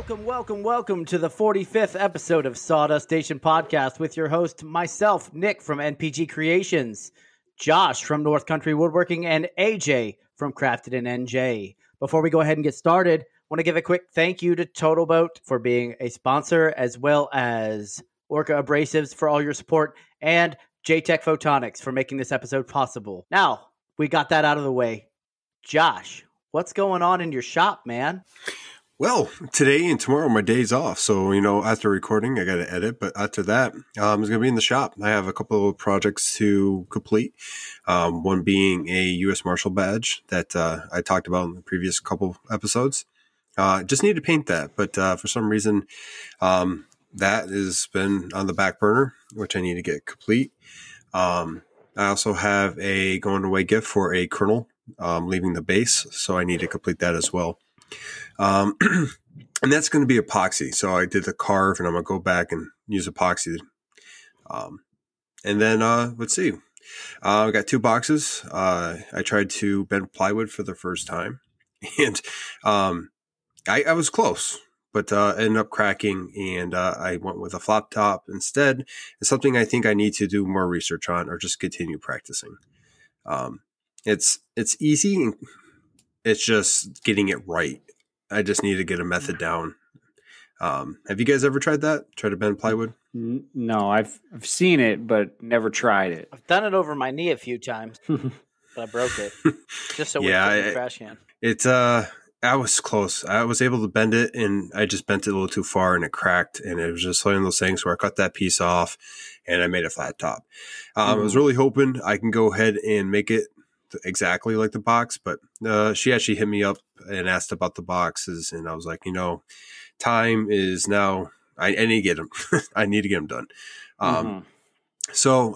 Welcome to the 45th episode of Sawdust Station Podcast with your host, myself, Nick from NPG Creations, Josh from North Country Woodworking, and AJ from Crafted in NJ. Before we go ahead and get started, I want to give a quick thank you to Totalboat for being a sponsor, as well as Orca Abrasives for all your support, and Jtechphotonics for making this episode possible. Now, we got that out of the way. Josh, what's going on in your shop, man? Well, today and tomorrow, my day's off. So, after recording, I got to edit. But after that, I'm going to be in the shop. I have a couple of projects to complete. One being a U.S. Marshal badge that I talked about in the previous couple episodes. Just need to paint that. But for some reason, that has been on the back burner, which I need to get complete. I also have a going away gift for a colonel leaving the base. So I need to complete that as well. And that's going to be epoxy. So I did the carve and I'm going to go back and use epoxy. And then, let's see, I got 2 boxes. I tried to bend plywood for the first time and, I was close, but, ended up cracking and, I went with a flop top instead. It's something I think I need to do more research on or just continue practicing. It's easy. It's just getting it right. I just need to get a method down. Have you guys ever tried that? Try to bend plywood? No, I've seen it, but never tried it. I've done it over my knee a few times, but I broke it. Just so we put in the trash can. It's I was close. I was able to bend it, and I just bent it a little too far, and it cracked. And it was just one of those things where I cut that piece off, and I made a flat top. I was really hoping I can go ahead and make it exactly like the box, but she actually hit me up and asked about the boxes, and I was like, time is now. I need to get them. I need to get them done. So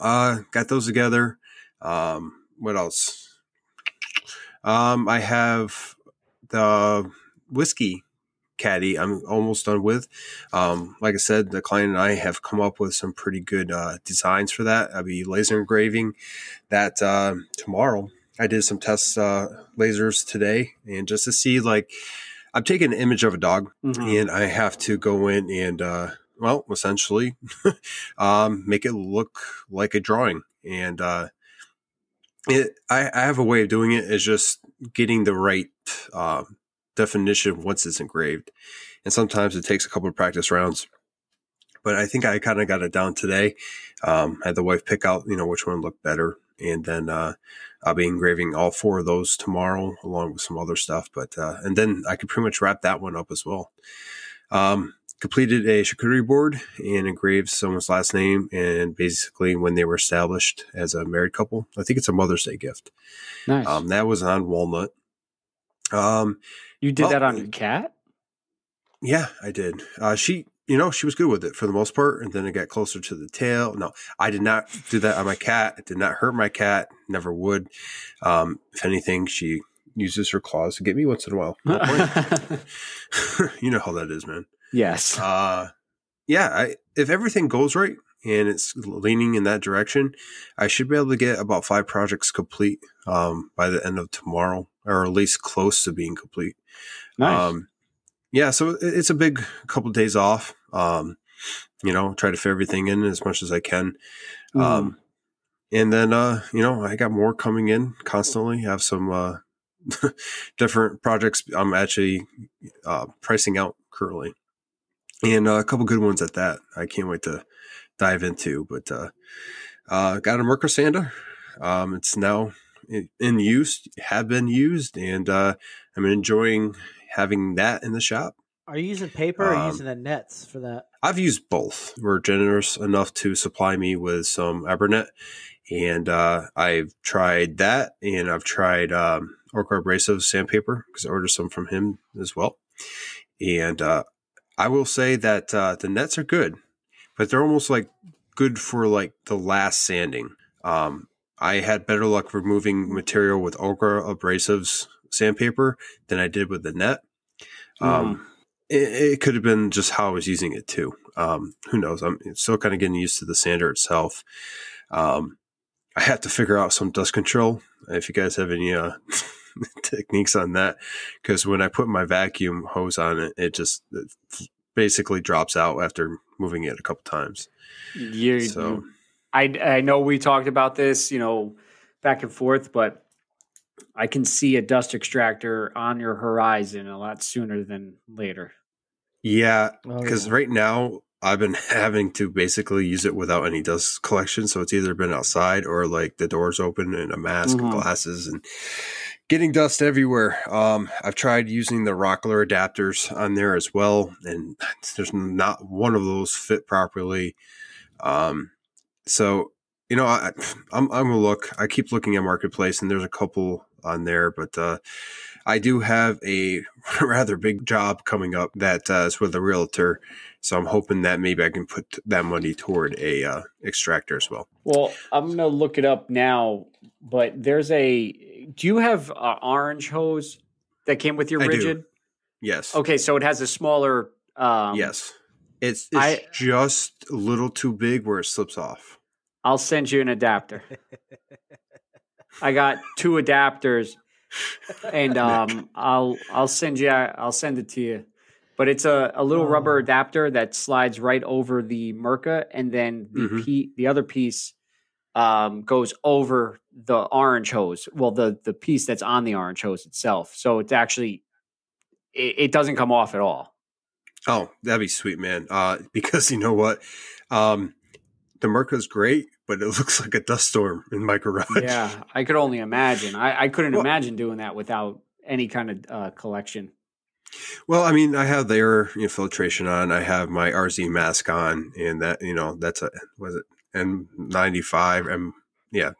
got those together. What else? I have the whiskey caddy I'm almost done with. Like I said, the client and I have come up with some pretty good designs for that. I'll be laser engraving that tomorrow. I did some test lasers today, and just to see, I'm taking an image of a dog, and I have to go in and, essentially make it look like a drawing. And I have a way of doing it is just getting the right definition once it's engraved. And sometimes it takes a couple of practice rounds. But I think I kind of got it down today. I had the wife pick out, which one looked better. And then I'll be engraving all 4 of those tomorrow, along with some other stuff. But and then I could pretty much wrap that one up as well. Completed a charcuterie board and engraved someone's last name and basically when they were established as a married couple. I think it's a Mother's Day gift. Nice. That was on walnut. You did that on your cat? Yeah, I did. She was good with it for the most part, and then it got closer to the tail. No, I did not do that on my cat. It did not hurt my cat. Never would. If anything, she uses her claws to get me once in a while. No point. You know how that is, man. Yes. If everything goes right and it's leaning in that direction, I should be able to get about 5 projects complete by the end of tomorrow, or at least close to being complete. Nice. So it's a big couple of days off. Try to fit everything in as much as I can. And then, I got more coming in constantly. I have some different projects I'm actually pricing out currently. And a couple good ones at that. I can't wait to dive into. But got a Merkur sander. It's now in use, have been used, and I'm enjoying having that in the shop. Are you using paper or using the nets for that? I've used both. We're generous enough to supply me with some Abernet, and I've tried that, and I've tried Orca Abrasive sandpaper because I ordered some from him as well. And I will say that the nets are good, but they're almost good for the last sanding. I had better luck removing material with Orca Abrasive's sandpaper than I did with the net. It could have been just how I was using it too. Who knows? I'm still kind of getting used to the sander itself. I have to figure out some dust control. If you guys have any techniques on that, because when I put my vacuum hose on it, it basically drops out after moving it a couple times. I know we talked about this, back and forth, but I can see a dust extractor on your horizon a lot sooner than later. Yeah, because right now I've been having to basically use it without any dust collection. So it's either been outside or like the doors open and a mask and glasses and getting dust everywhere. I've tried using the Rockler adapters on there as well, and there's not one of those fit properly. So, I'm gonna look. I keep looking at Marketplace, and there's a couple on there, but I do have a rather big job coming up that is with a realtor. So I'm hoping that maybe I can put that money toward a extractor as well. Well, I'm going to look it up now, but do you have an orange hose that came with your rigid? Do. Yes. Okay. So it has a smaller. Yes. It's just a little too big where it slips off. I'll send you an adapter. I got 2 adapters. And I'll send it to you, but it's a little rubber adapter that slides right over the Merca, and then the other piece goes over the orange hose. Well, the piece that's on the orange hose itself. So it's actually it doesn't come off at all. Oh, that'd be sweet, man. Because you know what, the Merca's great, but it looks like a dust storm in my garage. Yeah, I could only imagine. I couldn't imagine doing that without any kind of collection. Well, I mean, I have the air filtration on. I have my RZ mask on, and that that's was it N95?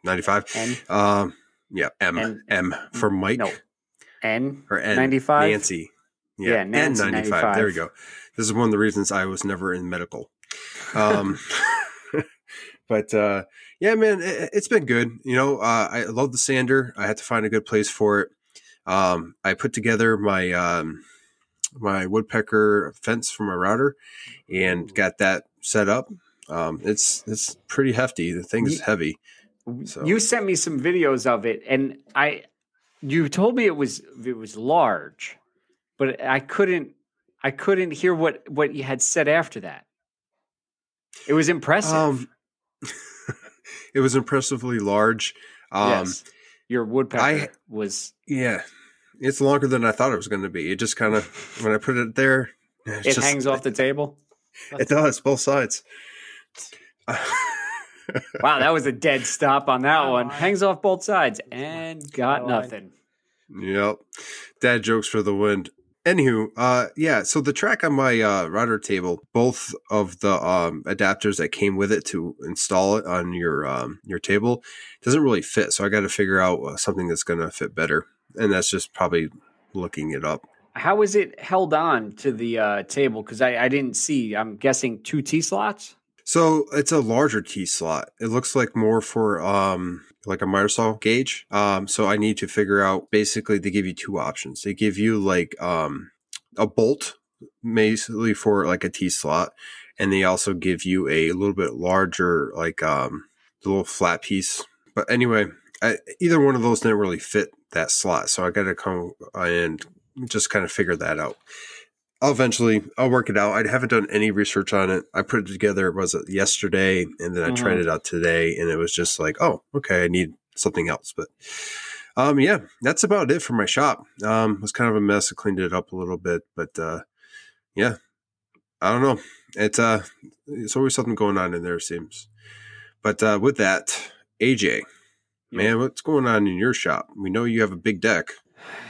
95. N? M for Mike. No, N or N95. Nancy. Yeah, Nancy N95. 95. There we go. This is one of the reasons I was never in medical. But yeah, man, it's been good. I love the sander. I had to find a good place for it. I put together my my woodpecker fence for my router and got that set up. It's pretty hefty. The thing is heavy. So. You sent me some videos of it, and you told me it was large, but I couldn't hear what you had said after that. It was impressive. It was impressively large. Yes. Your woodpecker was... Yeah. It's longer than I thought it was going to be. It just kind of, when I put it there... It hangs off the table? It does, both sides. Wow, that was a dead stop on that one. Hangs off both sides and got nothing. Yep. Dad jokes for the wind. Anywho, yeah, so the track on my router table, both of the adapters that came with it to install it on your table doesn't really fit. So I got to figure out something that's going to fit better. And that's just probably looking it up. How is it held on to the table? Because I didn't see. I'm guessing 2 T-slots? So it's a larger T-slot. It looks like more for like a miter saw gauge. So I need to figure out, basically they give you 2 options. They give you like a bolt basically for like a T-slot. And they also give you a little bit larger, like the little flat piece. But anyway, either one of those didn't really fit that slot. So I got to come and just kind of figure that out. I'll work it out. I haven't done any research on it. I put it together, was it yesterday? And then I tried it out today, and it was just like, oh, okay, I need something else. But yeah, that's about it for my shop. It was kind of a mess. I cleaned it up a little bit, but yeah, I don't know. It's always something going on in there, it seems. But with that, AJ, man, what's going on in your shop? We know you have a big deck.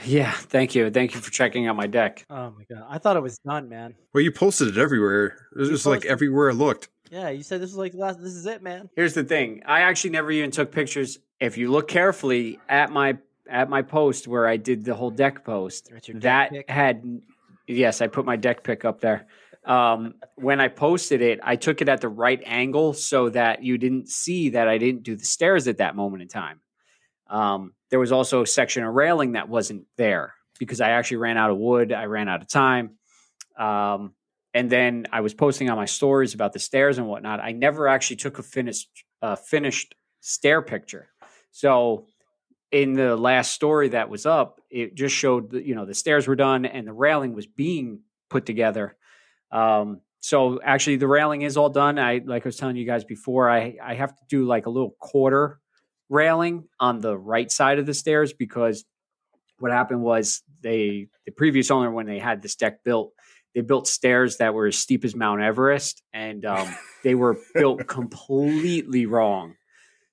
Yeah, thank you. Thank you for checking out my deck. Oh my god, I thought it was done, man. Well, you posted it everywhere. It was just like everywhere I looked. Yeah, you said this was like this is it, man. Here's the thing. I actually never even took pictures. If you look carefully at my post where I did the whole deck post, yes, I put my deck pic up there. When I posted it, I took it at the right angle so that you didn't see that I didn't do the stairs at that moment in time. There was also a section of railing that wasn't there because I actually ran out of wood. I ran out of time. And then I was posting on my stories about the stairs and whatnot. I never actually took a finished stair picture. So in the last story that was up, it just showed that, the stairs were done and the railing was being put together. So actually the railing is all done. Like I was telling you guys before, I have to do like a little quarter railing on the right side of the stairs, because what happened was the previous owner, when they had this deck built, they built stairs that were as steep as Mount Everest, and they were built completely wrong.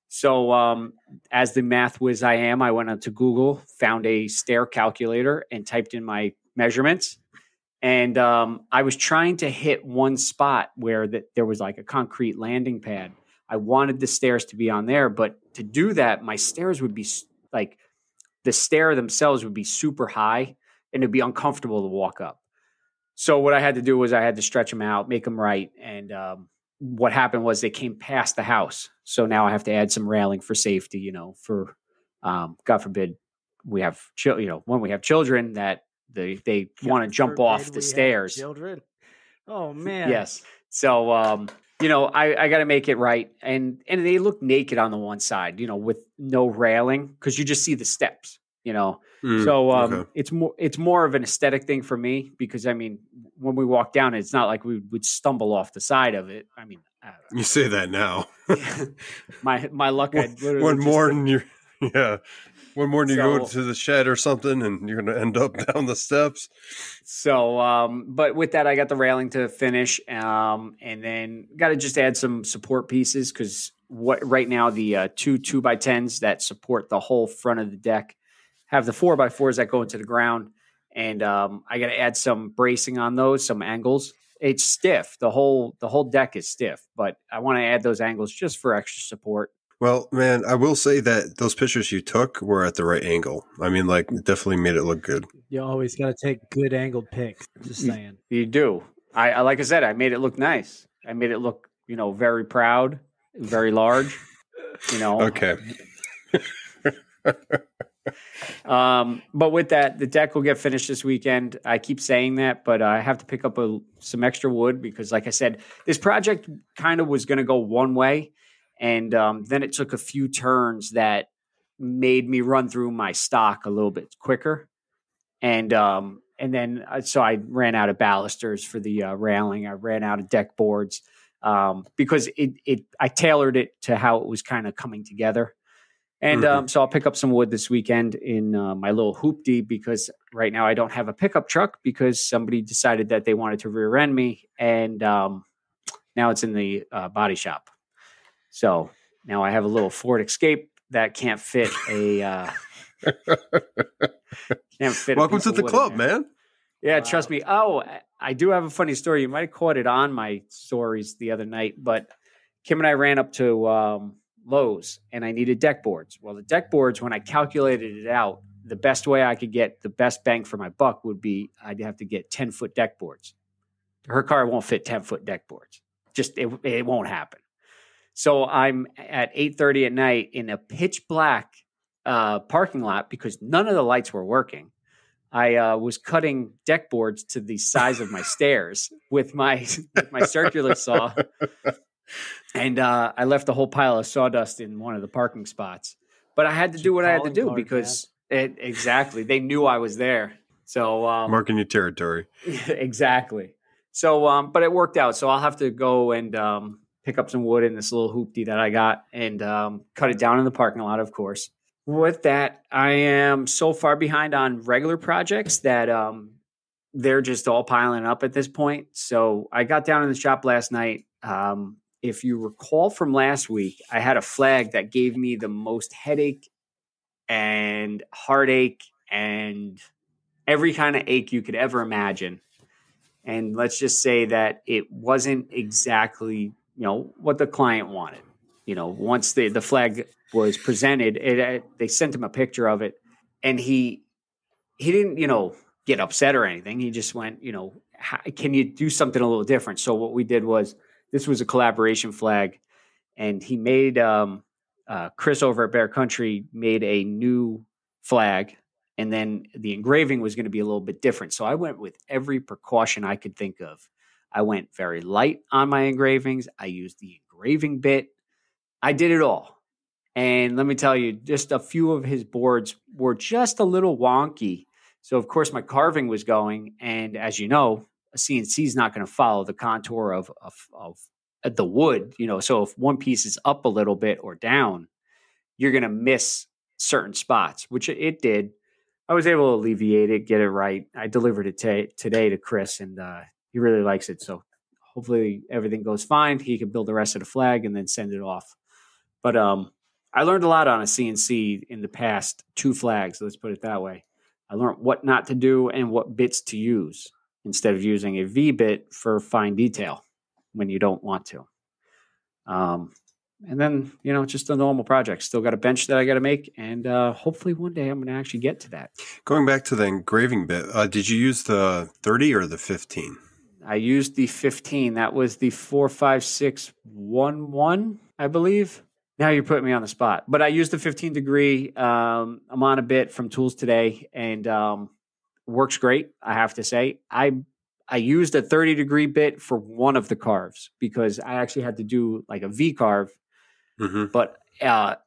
So as the math whiz I am, I went onto Google, found a stair calculator, and typed in my measurements. And I was trying to hit one spot where there was like a concrete landing pad. I wanted the stairs to be on there, but to do that, my stairs would be like, the stair themselves would be super high and it'd be uncomfortable to walk up. So what I had to do was I had to stretch them out, make them right. And what happened was they came past the house. So now I have to add some railing for safety, for God forbid we have, when we have children that they want to jump off the stairs. Children. Oh man. Yes. So, I got to make it right. And they look naked on the one side, with no railing, because you just see the steps, So it's more of an aesthetic thing for me, because when we walk down, it's not like we would stumble off the side of it. You say that now. my luck. One morning you go to the shed or something and you're going to end up down the steps. So, but with that, I got the railing to finish, and then got to just add some support pieces, because right now the two 2x10s that support the whole front of the deck have the 4x4s that go into the ground, and I got to add some bracing on those, some angles. It's stiff. The whole deck is stiff, but I want to add those angles just for extra support. Well, man, I will say that those pictures you took were at the right angle. It definitely made it look good. You always got to take good angled pics. Just saying. You do. I like I said, I made it look nice. I made it look, very proud, very large. Okay. But with that, the deck will get finished this weekend. I keep saying that, but I have to pick up some extra wood, because, like I said, this project kind of was going to go one way. And then it took a few turns that made me run through my stock a little bit quicker. And then so I ran out of balusters for the railing. I ran out of deck boards because I tailored it to how it was kind of coming together. And so I'll pick up some wood this weekend in my little hoopty, because right now I don't have a pickup truck, because somebody decided that they wanted to rear end me. And now it's in the body shop. So now I have a little Ford Escape that can't fit a. Welcome to the club, man. Yeah, wow. Trust me. Oh, I do have a funny story. You might have caught it on my stories the other night, but Kim and I ran up to Lowe's and I needed deck boards. Well, the deck boards, when I calculated it out, the best way I could get the best bang for my buck would be I'd have to get 10-foot deck boards. Her car won't fit 10-foot deck boards. Just it won't happen. So I'm at 8:30 at night in a pitch black parking lot, because none of the lights were working. I was cutting deck boards to the size of my stairs with my circular saw. And I left a whole pile of sawdust in one of the parking spots. But I had to do what I had to do, because exactly. They knew I was there. So marking your territory. Exactly. So but it worked out. So I'll have to go and pick up some wood in this little hoopty that I got and cut it down in the parking lot, of course. With that, I am so far behind on regular projects that they're just all piling up at this point. So I got down in the shop last night. If you recall from last week, I had a flag that gave me the most headache and heartache and every kind of ache you could ever imagine. And let's just say that it wasn't exactly what the client wanted. Once the flag was presented, they sent him a picture of it, and he didn't, get upset or anything. He just went, can you do something a little different? So what we did was, this was a collaboration flag, and he made Chris over at Bear Country made a new flag, and then the engraving was going to be a little bit different. So I went with every precaution I could think of. I went very light on my engravings. I used the engraving bit. I did it all. And let me tell you, just a few of his boards were just a little wonky. So, of course, my carving was going. And as you know, a CNC is not going to follow the contour of the wood. So if one piece is up a little bit or down, you're going to miss certain spots, which it did. I was able to alleviate it, get it right. I delivered it today to Chris, and he really likes it. So hopefully everything goes fine. He can build the rest of the flag and then send it off. But I learned a lot on a CNC in the past 2 flags. Let's put it that way. I learned what not to do and what bits to use instead of using a V bit for fine detail when you don't want to. And then, just a normal project. Still got a bench that I got to make. And hopefully one day I'm going to actually get to that. Going back to the engraving bit, did you use the 30 or the 15? I used the 15. That was the 45611, I believe. Now you're putting me on the spot. But I used the 15 degree Amanatool from Toolstoday, and works great, I have to say. I used a 30 degree bit for one of the carves because I actually had to do like a V carve, but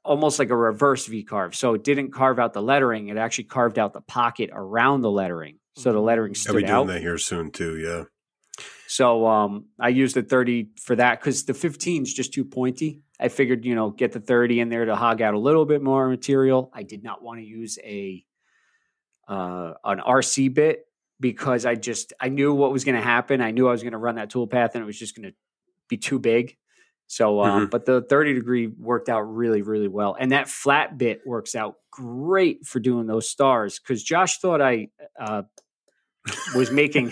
almost like a reverse V carve. So it didn't carve out the lettering. It actually carved out the pocket around the lettering. So the lettering stood out. I'll be doing that here soon too, yeah. So I used the 30 for that because the 15 is just too pointy. I figured, get the 30 in there to hog out a little bit more material. I did not want to use an RC bit because I knew what was going to happen. I knew I was going to run that tool path and it was just going to be too big. So, but the 30 degree worked out really, really well. And that flat bit works out great for doing those stars because Josh thought I was making...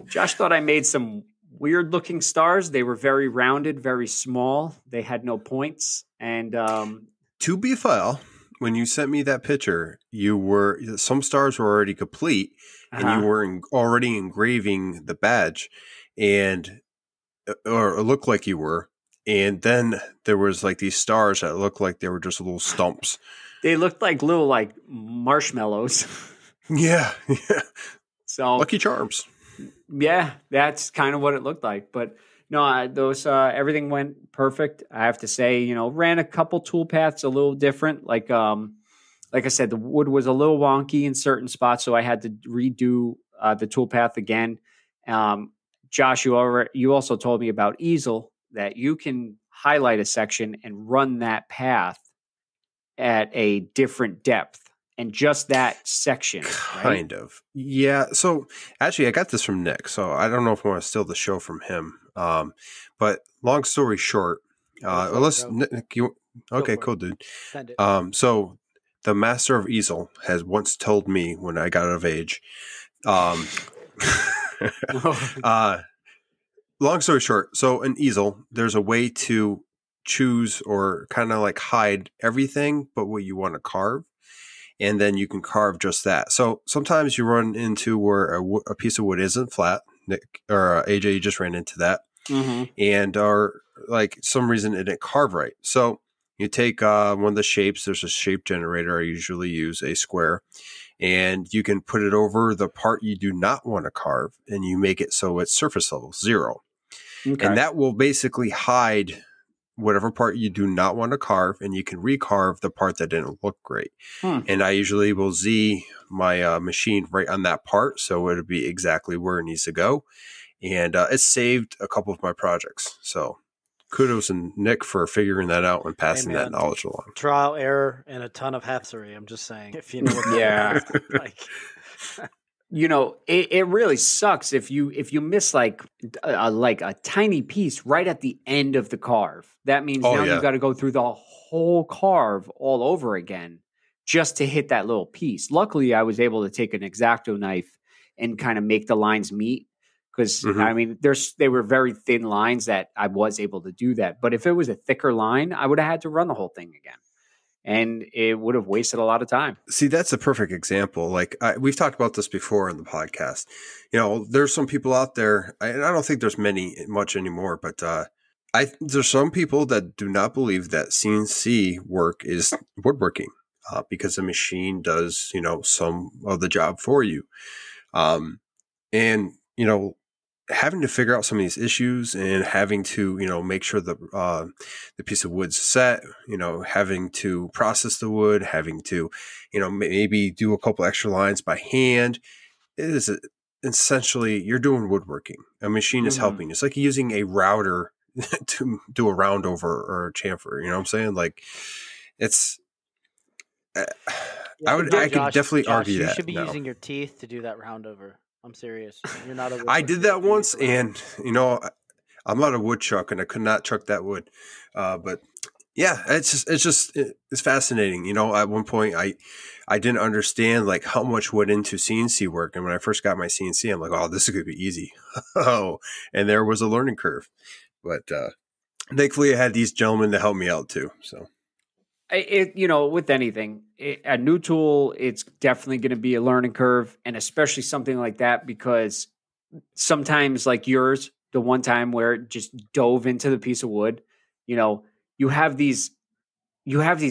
Josh thought I made some weird looking stars. They were very rounded, very small. They had no points. And to be fair, when you sent me that picture, some stars were already complete and you were already engraving the badge or it looked like you were. And then there was like these stars that looked like they were just little stumps. They looked like little like marshmallows. Yeah. So Lucky Charms. Yeah, that's kind of what it looked like. But no, those everything went perfect. I have to say, ran a couple tool paths a little different. Like I said, the wood was a little wonky in certain spots, so I had to redo the tool path again. Josh, you also told me about easel, that you can highlight a section and run that path at a different depth. And just that section, kind of. Yeah. So actually, I got this from Nick. So I don't know if I want to steal the show from him. But long story short, Nick, okay, cool, dude. Send it. So the master of easel has once told me when I got of age. Long story short, so an easel, there's a way to choose or kind of like hide everything, but what you want to carve. And then you can carve just that. So sometimes you run into where a piece of wood isn't flat. Nick or AJ, you just ran into that. And are like some reason it didn't carve right. So you take one of the shapes. There's a shape generator. I usually use a square. And you can put it over the part you do not want to carve. And you make it so it's surface level 0. Okay. And that will basically hide whatever part you do not want to carve, and you can recarve the part that didn't look great. And I usually will Z my machine right on that part, so it'll be exactly where it needs to go. And it saved a couple of my projects. So kudos to Nick for figuring that out and passing that knowledge along. Trial, error, and a ton of hapsery. I'm just saying, if you know what that is. Like. It really sucks if you miss like a tiny piece right at the end of the carve. That means you've got to go through the whole carve all over again just to hit that little piece. Luckily, I was able to take an X-Acto knife and kind of make the lines meet because I mean, they were very thin lines that I was able to do that. But if it was a thicker line, I would have had to run the whole thing again. And it would have wasted a lot of time. See, that's a perfect example. Like we've talked about this before in the podcast. There's some people out there, and I don't think there's much anymore, but there's some people that do not believe that CNC work is woodworking because the machine does, some of the job for you. And having to figure out some of these issues and having to, make sure the piece of wood's set, having to process the wood, having to, maybe do a couple extra lines by hand. It is essentially, you're doing woodworking. A machine is helping. It's like using a router to do a round over or a chamfer. You know what I'm saying? Like, it's, I could definitely argue that. You should be using your teeth to do that round over. I'm serious. You're not a I did that once, and I'm not a woodchuck, and I could not chuck that wood. But yeah, it's fascinating. At one point, I didn't understand like how much went into CNC work, and when I first got my CNC, I'm like, oh, this is gonna be easy. Oh, and there was a learning curve, but thankfully, I had these gentlemen to help me out too. So. With anything, a new tool, it's definitely going to be a learning curve, and especially something like that, because sometimes like yours, the one time where it just dove into the piece of wood, you have these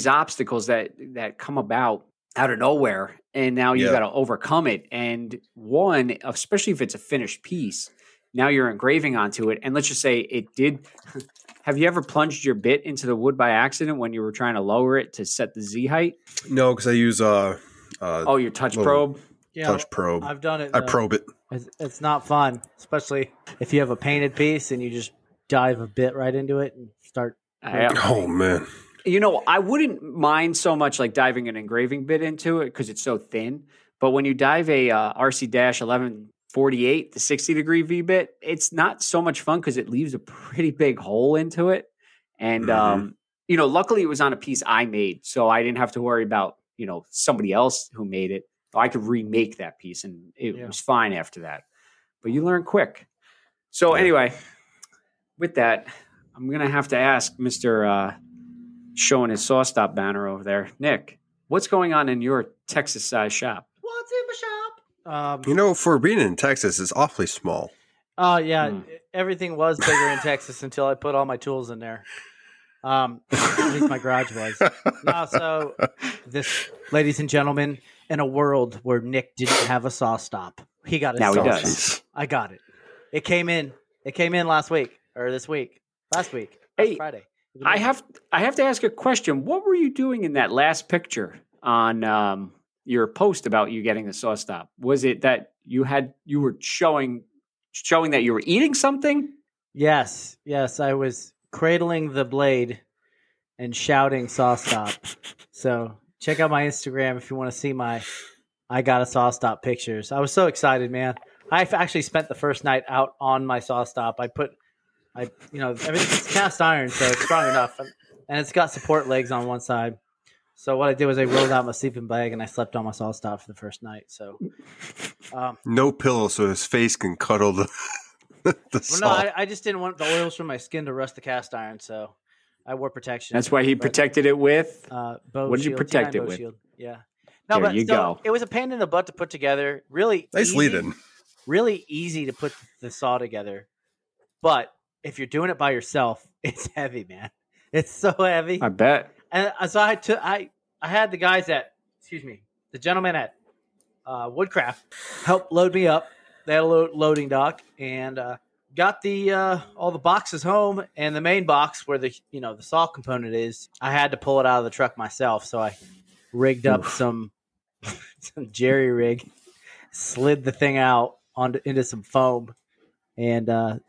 obstacles that come about out of nowhere, and now you got to overcome it. And one, especially if it's a finished piece, now you're engraving onto it. And let's just say it did. Have you ever plunged your bit into the wood by accident when you were trying to lower it to set the Z height? No, because I use your touch probe. Yeah, touch probe. I've done it. I probe it. It's not fun, especially if you have a painted piece and you just dive a bit right into it and start. Oh man. I wouldn't mind so much like diving an engraving bit into it because it's so thin. But when you dive a RC-1148, the 60-degree V-bit, it's not so much fun because it leaves a pretty big hole into it. And, luckily it was on a piece I made, so I didn't have to worry about, somebody else who made it. I could remake that piece, and it was fine after that. But you learn quick. So anyway, with that, I'm going to have to ask Mr. Showing his Sawstop banner over there, Nick, what's going on in your Texas-sized shop? What's in my shop? For being in Texas, it's awfully small. Oh, yeah. Everything was bigger in Texas until I put all my tools in there. At least my garage was. So this, ladies and gentlemen, in a world where Nick didn't have a Sawstop, he got a Sawstop. Now he does. I got it. It came in last week, or this week. Last Friday. I have to ask a question. What were you doing in that last picture on your post about you getting the Sawstop? Was it that you were showing that you were eating something? Yes, I was cradling the blade and shouting Sawstop. So check out my Instagram if you want to see my I got a Sawstop pictures. I was so excited, man. I've actually spent the first night out on my Sawstop. Everything's cast iron, so it's strong enough, and it's got support legs on one side. So what I did was I rolled out my sleeping bag and I slept on my Sawstop for the first night. So no pillow, so his face can cuddle the saw. No, I just didn't want the oils from my skin to rust the cast iron, so I wore protection. That's why he protected it with. What did you protect it with? Shield. Yeah. No, there but you go. It was a pain in the butt to put together. Really nice lead-in. Really easy to put the saw together, but if you're doing it by yourself, it's heavy, man. It's so heavy. I bet. And so I had the guys the gentleman at Woodcraft help load me up. They had a loading dock and got the all the boxes home, and the main box where the saw component is. I had to pull it out of the truck myself, so I rigged up some jerry rig, slid the thing out into some foam, and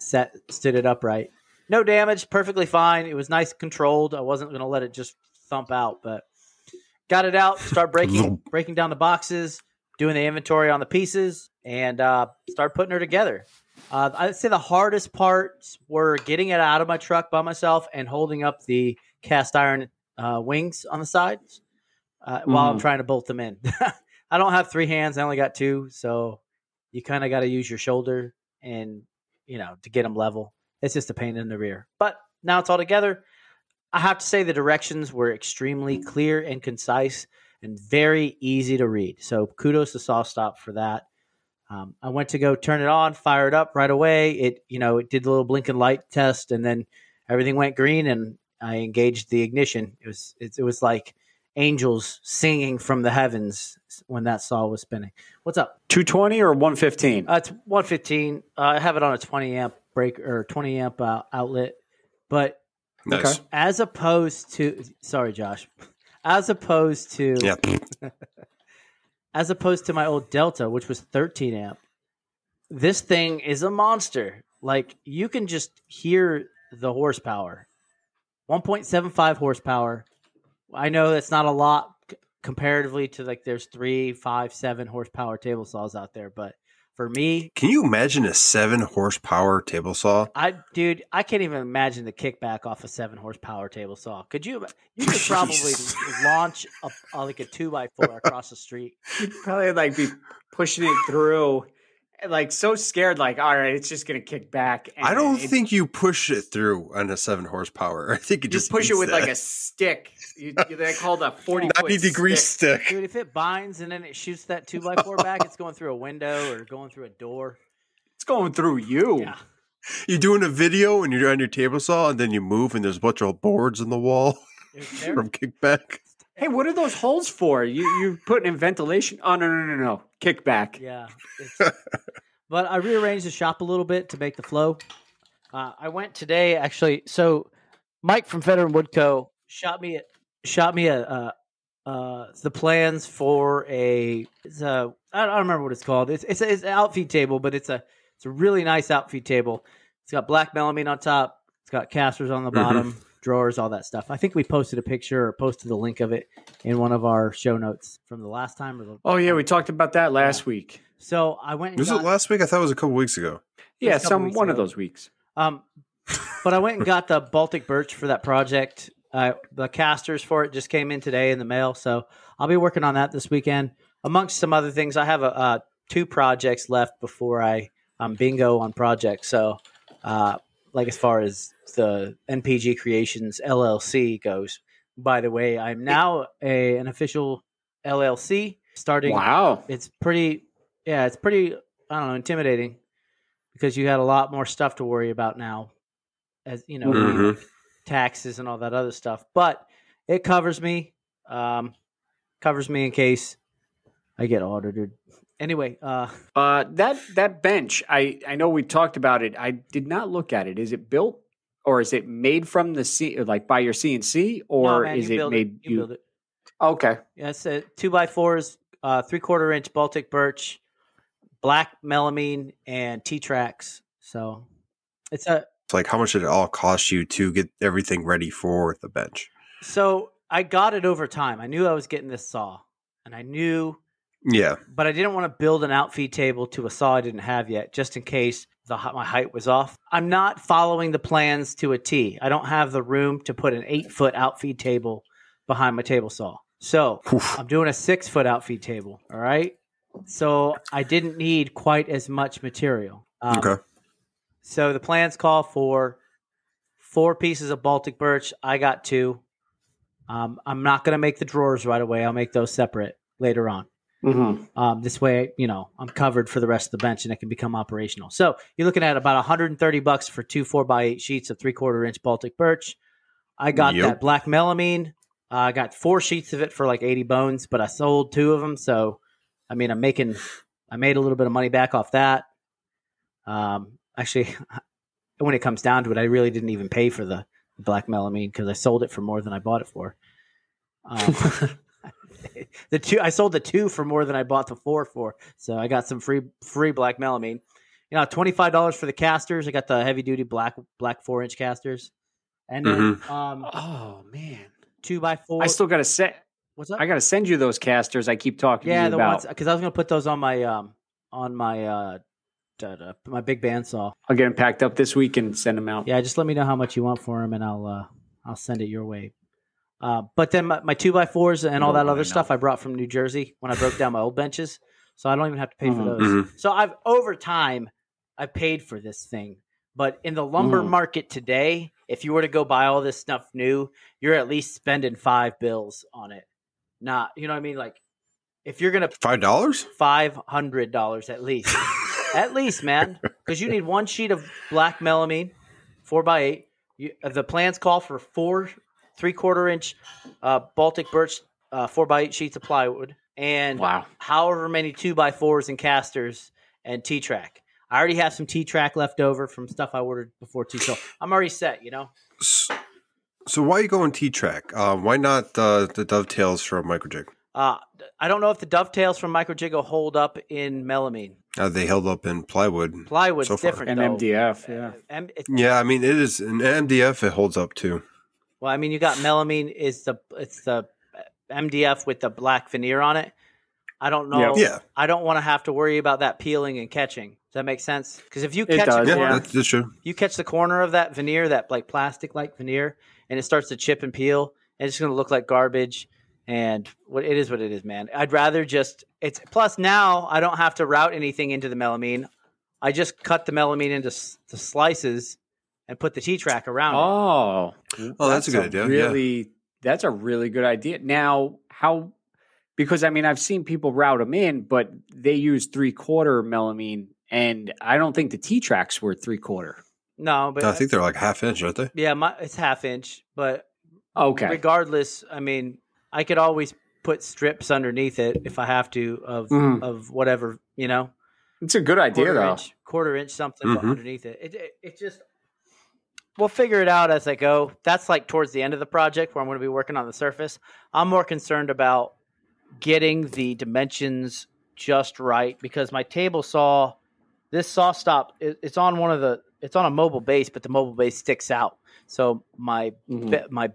stood it upright. No damage, perfectly fine. It was nice controlled. I wasn't going to let it just thump out, but got it out, start breaking down the boxes, doing the inventory on the pieces, and start putting her together. I'd say the hardest parts were getting it out of my truck by myself and holding up the cast iron wings on the sides while I'm trying to bolt them in. I don't have 3 hands. I only got 2, so you kind of got to use your shoulder and to get them level. It's just a pain in the rear. But now it's all together. I have to say the directions were extremely clear and concise and very easy to read. So kudos to Sawstop for that. I went to go turn it on, fire it up right away. It did the little blinking light test, and then everything went green, and I engaged the ignition. It was like angels singing from the heavens when that saw was spinning. What's up? 220 or 115? It's 115. I have it on a 20 amp break or 20 amp outlet, but Nice. as opposed to, sorry, Josh, as opposed to, as opposed to my old Delta, which was 13 amp, this thing is a monster. Like, you can just hear the horsepower. 1.75 horsepower. I know that's not a lot comparatively to, like, there's 3, 5, 7 horsepower table saws out there, but for me, Can you imagine a 7 horsepower table saw? I can't even imagine the kickback off a 7 horsepower table saw. Could you? You could probably launch like a 2x4 across the street. You'd probably like be pushing it through, like so scared, like, all right, it's just gonna kick back. And I don't think you push it through on a 7 horsepower. I think it you just push it with that. like a stick. They call it a 40-foot 90-degree stick. stick. Dude, if it binds and then it shoots that 2x4 back, it's going through a window or going through a door. It's going through you. Yeah. You're doing a video and you're on your table saw, and then you move, and there's a bunch of boards on the wall from kickback. Hey, what are those holes for? You putting in ventilation? Oh no. Kickback. Yeah. But I rearranged the shop a little bit to make the flow. I went today, actually. So Mike from Veteranwoodco shot me the plans for I don't remember what it's called. It's an outfeed table, but it's a really nice outfeed table. It's got black melamine on top. It's got casters on the bottom, drawers, all that stuff. I think we posted a picture or posted the link of it in one of our show notes from the last time. Oh yeah, we talked about that last week. So I went. And Was it last week? I thought it was a couple weeks ago. Yeah, one ago. of those weeks. But I went and got the Baltic birch for that project. The casters for it just came in today in the mail, so I'll be working on that this weekend. Amongst some other things, I have 2 projects left before I bingo on projects. So, like as far as the NPG Creations LLC goes, by the way, I'm now an official LLC. Starting, Wow, it's pretty. I don't know, intimidating because you had a lot more stuff to worry about now, as you know. Like taxes and all that other stuff, but it covers me in case I get audited. Anyway, that bench, I know we talked about it. I did not look at it. Is it built or is it made from the C, like by your CNC, or no, man, is it made? You build it. Okay. Yeah, it's a 2x4s, 3/4 inch Baltic birch, black melamine, and T-tracks. So it's like, how much did it all cost you to get everything ready for the bench? So I got it over time. I knew I was getting this saw, and I knew, but I didn't want to build an outfeed table to a saw I didn't have yet, just in case my height was off. I'm not following the plans to a T. I don't have the room to put an 8-foot outfeed table behind my table saw. So I'm doing a 6-foot outfeed table. All right. So I didn't need quite as much material. Okay. So the plans call for 4 pieces of Baltic birch. I got 2. I'm not going to make the drawers right away. I'll make those separate later on. This way, I'm covered for the rest of the bench and it can become operational. So you're looking at about $130 for 2 4x8 sheets of 3/4 inch Baltic birch. I got that black melamine. I got 4 sheets of it for like 80 bones, but I sold 2 of them. So, I mean, I made a little bit of money back off that. Actually, when it comes down to it, I really didn't even pay for the black melamine because I sold it for more than I bought it for. I sold the 2 for more than I bought the 4 for. So I got some free black melamine. $25 for the casters. I got the heavy duty black 4-inch casters. And then, oh man, 2x4. I still got to set. What's up? I got to send you those casters I keep talking to you the about. ones, because I was going to put those on my my big bandsaw. I'll get them packed up this week and send them out. Yeah, just let me know how much you want for them, and I'll send it your way. But then my 2x4s and all that other stuff I brought from New Jersey when I broke down my old benches, so I don't even have to pay for those. So over time I paid for this thing. But in the lumber market today, if you were to go buy all this stuff new, you're at least spending $5 on it. Not, you know what I mean? Like, if you're gonna $5, $500 at least. At least, man, because you need 1 sheet of black melamine, 4x8. The plans call for 4 3/4 inch Baltic birch 4x8 sheets of plywood and Wow. however many 2x4s and casters and T-track. I already have some T-track left over from stuff I ordered before too, so I'm already set, you know? So why are you going T-track? Why not the dovetails from Microjig? I don't know if the dovetails from Microjig will hold up in melamine. They held up in plywood. Plywood's so far. different, And though. MDF, yeah. Yeah, I mean, it is an MDF. It holds up too. Well, I mean, you got melamine it's the MDF with the black veneer on it. I don't know. Yep. Yeah. I don't want to have to worry about that peeling and catching. Does that make sense? Because if you catch does, a Yeah, corner, that's true. you catch the corner of that veneer, that like plastic-like veneer, and it starts to chip and peel, and it's going to look like garbage. And what it is, man. I'd rather plus now I don't have to route anything into the melamine. I just cut the melamine into slices and put the T-track around it. Oh, that's a good idea. That's a really good idea. Now, because I mean, I've seen people route them in, but they use 3/4 melamine, and I don't think the T-tracks were 3/4. No, but I think they're like 1/2 inch, aren't they? Yeah, it's 1/2 inch, but Okay. regardless, I mean, I could always put strips underneath it if I have to of whatever, you know. It's a good idea, though. Quarter inch something underneath it. It just we'll figure it out as I go. That's like towards the end of the project where I'm going to be working on the surface. I'm more concerned about getting the dimensions just right because my table saw, this saw stop, it's on it's on a mobile base, but the mobile base sticks out. So my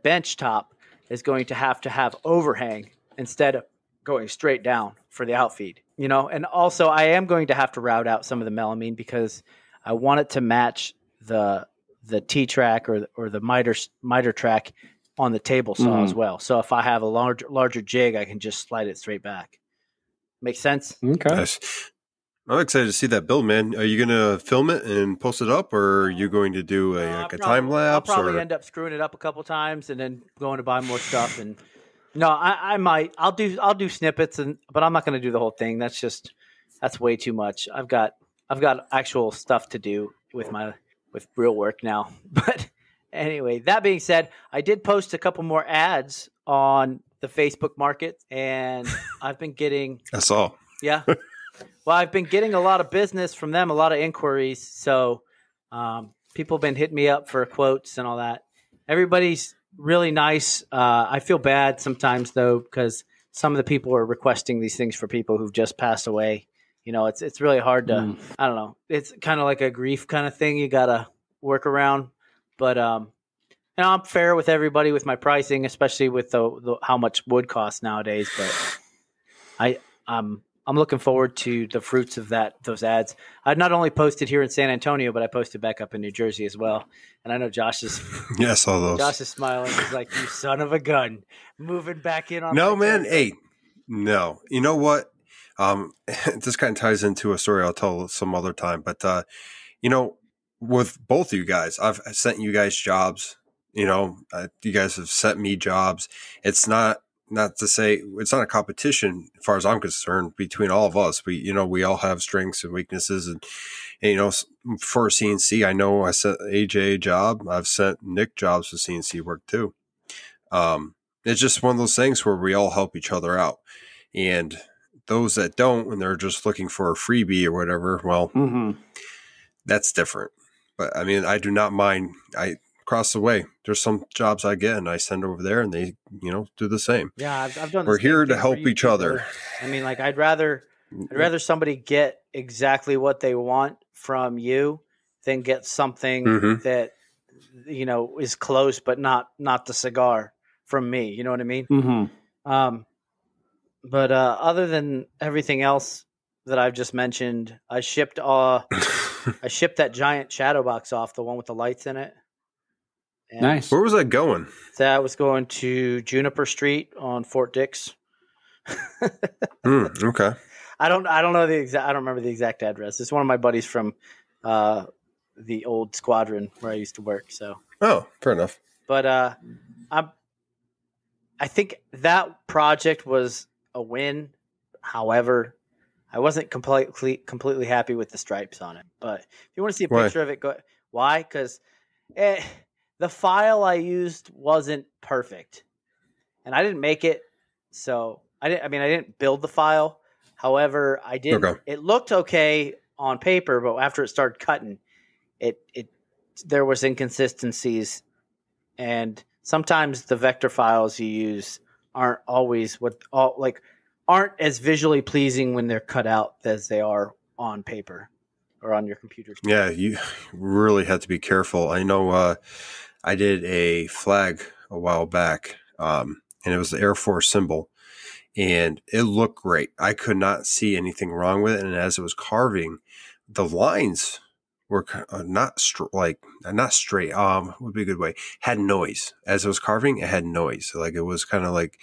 bench top is going to have overhang instead of going straight down for the outfeed, you know? And also I am going to have to route out some of the melamine because I want it to match the T-track or the miter track on the table saw as well. So if I have a larger jig, I can just slide it straight back. Make sense? Okay. Nice. I'm excited to see that build, man. Are you going to film it and post it up, or are you going to do a time lapse? I'll probably end up screwing it up a couple times and then going to buy more stuff. And no, I might. I'll do snippets, but I'm not going to do the whole thing. That's way too much. I've got actual stuff to do with real work now. But anyway, that being said, I did post a couple more ads on the Facebook market, and I've been getting. I saw. Yeah. Well, I've been getting a lot of business from them, a lot of inquiries. So people have been hitting me up for quotes and all that. Everybody's really nice. I feel bad sometimes, though, because some of the people are requesting these things for people who've just passed away. You know, it's really hard to, I don't know. It's kind of like a grief kind of thing you got to work around. But, you know, I'm fair with everybody with my pricing, especially with the how much wood costs nowadays. But I'm looking forward to the fruits of those ads. I not only posted here in San Antonio, but I posted back up in New Jersey as well. And I know Josh is Yeah, I saw those. Josh is smiling. He's like, "You son of a gun, moving back in on." No, man. Hey, no. You know what? This kind of ties into a story I'll tell some other time. But you know, with both of you guys, I've sent you guys jobs. You know, you guys have sent me jobs. It's not to say it's not a competition as far as I'm concerned between all of us. We all have strengths and weaknesses, and you know, for CNC, I know I sent AJ a job. I've sent Nick jobs for CNC work too. It's just one of those things where we all help each other out, and those that don't, and they're just looking for a freebie or whatever, well, that's different. But I mean, I do not mind. Across the way, there's some jobs I get and I send over there, and they, you know, do the same. Yeah, I've done. We're here to help each other. I mean, like I'd rather somebody get exactly what they want from you than get something that, you know, is close but not the cigar from me. You know what I mean? But other than everything else that I've just mentioned, I shipped that giant shadow box off, the one with the lights in it. And nice. Where was that going? That was going to Juniper Street on Fort Dix. Okay. I don't know I don't remember the exact address. It's one of my buddies from the old squadron where I used to work. So. Oh, fair enough. But I think that project was a win. However, I wasn't completely happy with the stripes on it. But if you want to see a picture of it, go. Why? Because the file I used wasn't perfect, and I didn't make it. So I didn't build the file. However, I did. Okay. It looked okay on paper, but after it started cutting, it there was inconsistencies, and sometimes the vector files you use aren't always aren't as visually pleasing when they're cut out as they are on paper or on your computer. Yeah, you really have to be careful. I know I did a flag a while back, and it was the Air Force symbol, and it looked great. I could not see anything wrong with it, and as it was carving, the lines were not straight. Would be a good way. Had noise as it was carving. It had noise. Like it was kind of like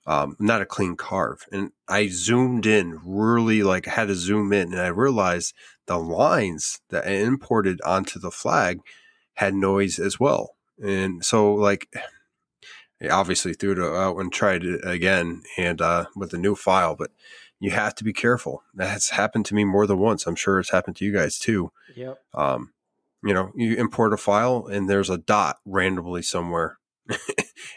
not a clean carve. And I zoomed in really, like I had to zoom in, and I realized the lines that I imported onto the flag had noise as well. And so like I obviously threw it out and tried it again and with a new file, but you have to be careful. That's happened to me more than once. I'm sure it's happened to you guys too. Yep. You import a file and there's a dot randomly somewhere.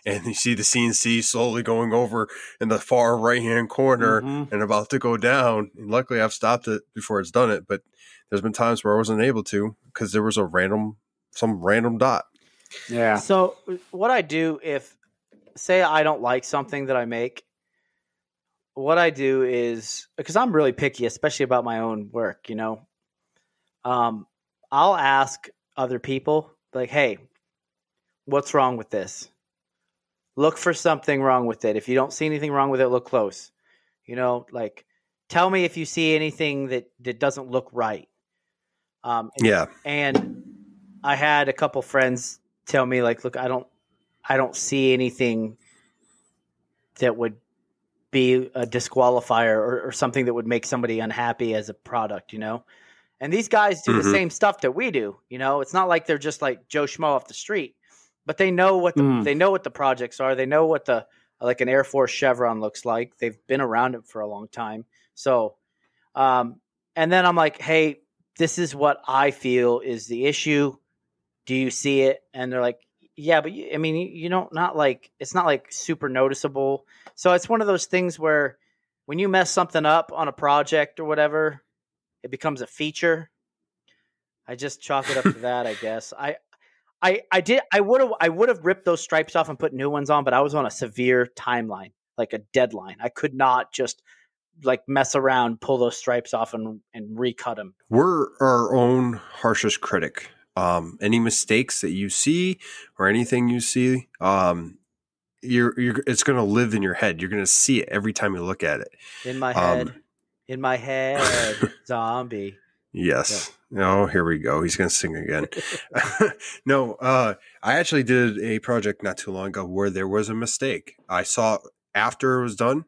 And you see the CNC slowly going over in the far right-hand corner and about to go down. And luckily I've stopped it before it's done it, but there's been times where I wasn't able to because there was some random dot. Yeah. So what I do if, say I don't like something that I make, what I do is, because I'm really picky, especially about my own work, I'll ask other people like, hey, what's wrong with this? Look for something wrong with it. If you don't see anything wrong with it, look close. Like tell me if you see anything that doesn't look right. And I had a couple friends tell me like, look, I don't see anything that would be a disqualifier or something that would make somebody unhappy as a product, And these guys do the same stuff that we do, It's not like they're just like Joe Schmo off the street, but they know what they know what the projects are. They know what like an Air Force chevron looks like. They've been around it for a long time. So, and then I'm like, hey, this is what I feel is the issue. Do you see it? And they're like, yeah, but you don't, not like, it's not like super noticeable. So it's one of those things where when you mess something up on a project or whatever, it becomes a feature. I just chalk it up to that, I guess. I would have ripped those stripes off and put new ones on, but I was on a severe timeline, like a deadline. I could not just like mess around, pull those stripes off and recut them. We're our own harshest critic. Any mistakes that you see or anything you see, it's going to live in your head. You're going to see it every time you look at it. In my head, zombie. Yes. Oh, here we go. He's going to sing again. No, I actually did a project not too long ago where there was a mistake. I saw after it was done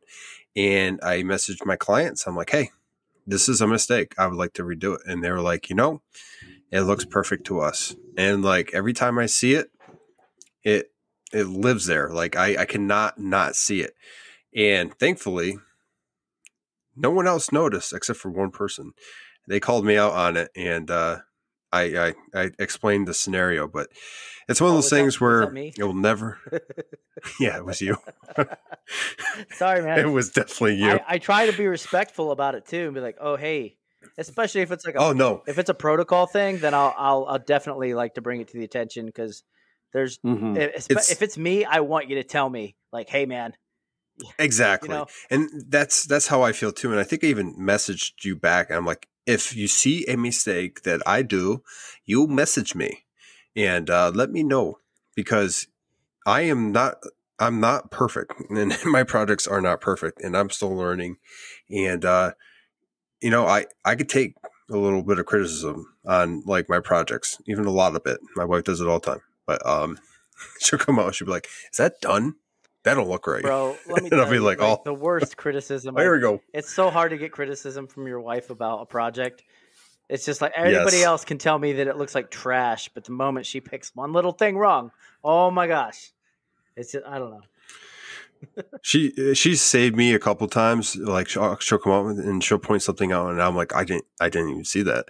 and I messaged my clients. I'm like, hey, this is a mistake. I would like to redo it. And they were like, it looks perfect to us. And like every time I see it, it lives there. Like I cannot not see it. And thankfully, no one else noticed except for one person. They called me out on it, and I explained the scenario. But it's one of those things where you'll never. Yeah, it was you. Sorry, man. It was definitely you. I try to be respectful about it too, and be like, "Oh, hey," especially if it's like, if it's a protocol thing, then I'll definitely like to bring it to the attention because there's if it's me, I want you to tell me like, "Hey, man." Exactly. And that's how I feel too. And I think I even messaged you back. And I'm like, if you see a mistake that I do, you message me and let me know because I'm not perfect and my projects are not perfect and I'm still learning. And, I could take a little bit of criticism on like my projects, even a lot of it. My wife does it all the time, but she'll come out. She'll be like, is that done? That don't look right. Bro, let me tell you, like, the worst criticism. There we go. It's so hard to get criticism from your wife about a project. It's just like everybody else can tell me that it looks like trash, but the moment she picks one little thing wrong, oh my gosh. It's just, I don't know. She's saved me a couple times. Like she'll come up and she'll point something out and I'm like, I didn't even see that.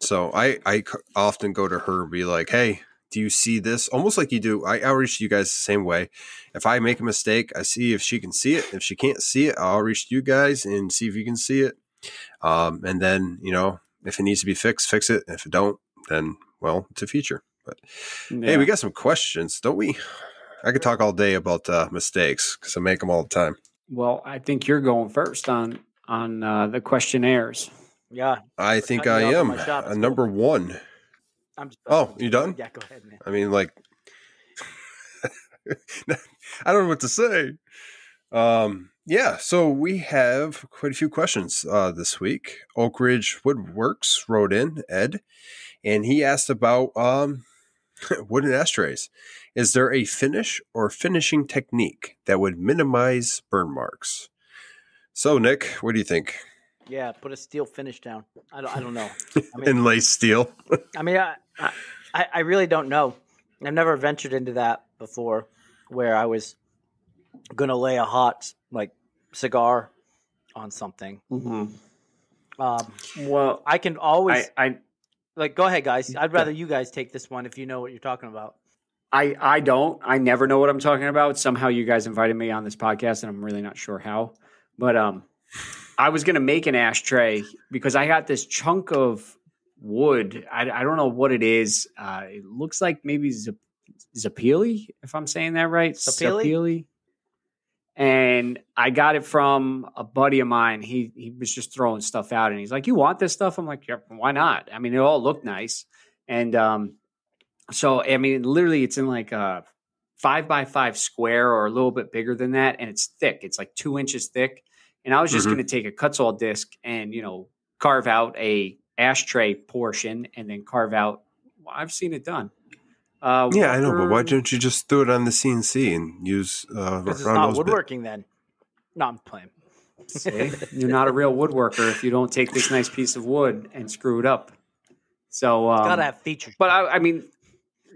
So I often go to her and be like, hey, do you see this almost like you do? I outreach to you guys the same way. If I make a mistake, I see if she can see it. If she can't see it, I'll outreach to you guys and see if you can see it. And then, if it needs to be fixed, fix it. If it don't, then, well, it's a feature. But hey, we got some questions, don't we? I could talk all day about mistakes because I make them all the time. Well, I think you're going first on the questionnaires. Yeah. I think I am. Number one. You done? Yeah, go ahead, man. I mean, like, I don't know what to say. Yeah, so we have quite a few questions this week. Oakridgewoodworks wrote in, Ed, and he asked about wooden ashtrays. Is there a finish or finishing technique that would minimize burn marks? So, Nick, what do you think? Yeah, put a steel finish down. I don't know. Inlay steel. I mean, I really don't know. I've never ventured into that before, where I was going to lay a hot cigar on something. Mm-hmm. Well, I can always go ahead, guys. I'd rather you guys take this one if you know what you're talking about. I don't. I never know what I'm talking about. Somehow you guys invited me on this podcast, and I'm really not sure how. But I was going to make an ashtray because I got this chunk of wood. I don't know what it is. It looks like maybe Zapili, if I'm saying that right. Zapili. And I got it from a buddy of mine. He was just throwing stuff out, and he's like, "You want this stuff?" I'm like, "Yeah, why not?" I mean, it all looked nice. And so, I mean, literally, it's in like a 5x5 square or a little bit bigger than that, and it's thick. It's like 2 inches thick. And I was just going to take a cut-saw disc and, carve out a ashtray portion and then carve out. Well, I've seen it done. I know, but why don't you just do it on the CNC and use? Because it's not woodworking then. No, I'm playing. See? You're not a real woodworker if you don't take this nice piece of wood and screw it up. So it's gotta have features. But I mean,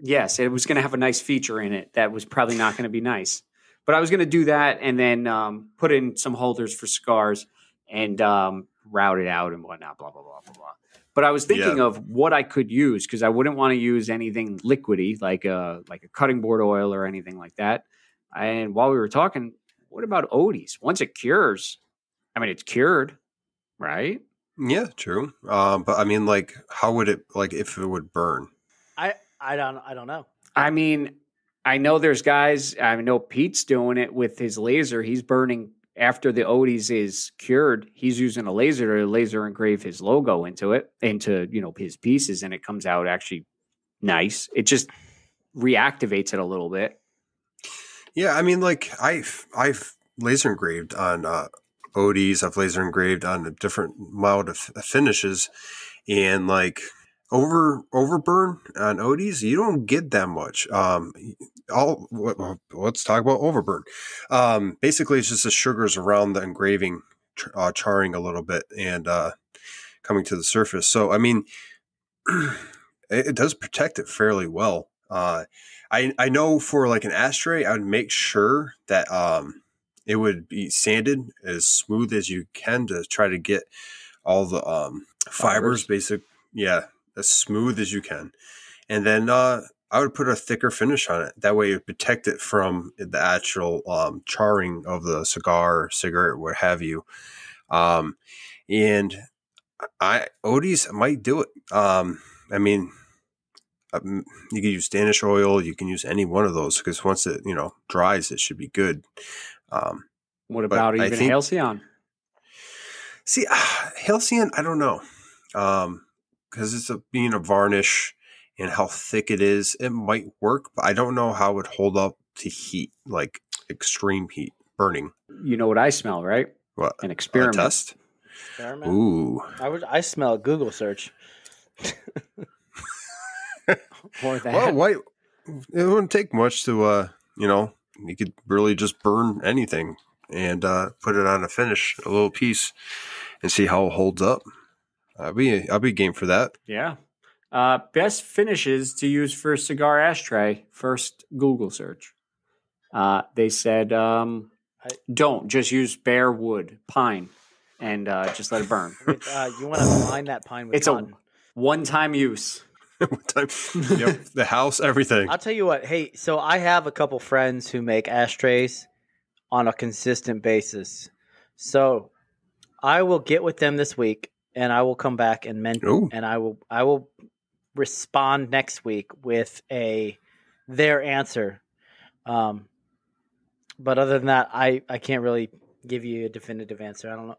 yes, it was going to have a nice feature in it that was probably not going to be nice. But I was going to do that and then put in some holders for cigars and route it out and whatnot, blah, blah, blah, blah, blah. But I was thinking of what I could use because I wouldn't want to use anything liquidy like a cutting board oil or anything like that. And while we were talking, what about Odie's? Once it cures, I mean, it's cured, right? Yeah, true. But I mean, how would it, if it would burn? I don't know. I mean, I know there's guys, I know Pete's doing it with his laser. He's burning after the Odie's is cured. He's using a laser to laser engrave his logo into his pieces, and it comes out actually nice. It just reactivates it a little bit. Yeah, I mean, I've laser engraved on Odie's. I've laser engraved on a different mild of finishes, and overburn on Odie's, you don't get that much. Let's talk about overburn. Basically, it's just the sugars around the engraving charring a little bit and coming to the surface. So, I mean, it does protect it fairly well. I know for an ashtray, I would make sure that it would be sanded as smooth as you can to try to get all the fibers, as smooth as you can. And then I would put a thicker finish on it. That way it would protect it from the actual charring of the cigarette, what have you. And Odie's might do it. I mean, you can use Danish oil. You can use any one of those because once it, dries, it should be good. What about even Halcyon? See, Halcyon, I don't know. Because it's being a varnish and how thick it is, it might work, but I don't know how it would hold up to heat, extreme heat, burning. You know what I smell, right? What? An experiment. A test? Experiment? Ooh. I smell a Google search. Or that. Well, it wouldn't take much to, you could really just burn anything and put it on a finish, a little piece, and see how it holds up. I'll be game for that. Yeah. Best finishes to use for a cigar ashtray. First Google search. They said don't just use bare wood, pine, and just let it burn. You want to line that pine with it's cotton. A one-time use. What time? Yep, the house, everything. I'll tell you what. Hey, so I have a couple friends who make ashtrays on a consistent basis. So I will get with them this week, and I will come back and Ooh. and I will respond next week with their answer. But other than that, I can't really give you a definitive answer. I don't know.